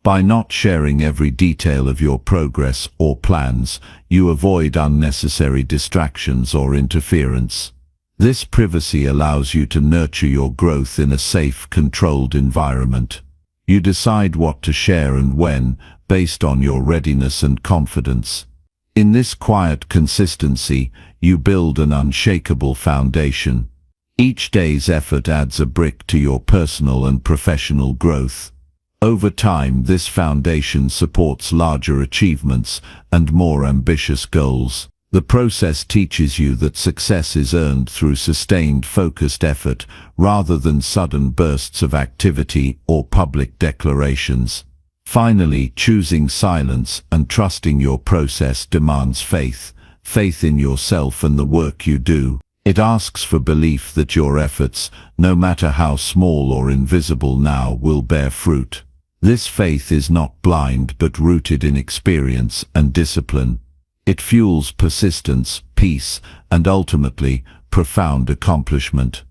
By not sharing every detail of your progress or plans, you avoid unnecessary distractions or interference. This privacy allows you to nurture your growth in a safe, controlled environment. You decide what to share and when, based on your readiness and confidence. In this quiet consistency, you build an unshakable foundation. Each day's effort adds a brick to your personal and professional growth. Over time, this foundation supports larger achievements and more ambitious goals. The process teaches you that success is earned through sustained, focused effort rather than sudden bursts of activity or public declarations. Finally, choosing silence and trusting your process demands faith in yourself and the work you do. It asks for belief that your efforts, no matter how small or invisible now, will bear fruit. This faith is not blind but rooted in experience and discipline. It fuels persistence, peace, and ultimately, profound accomplishment.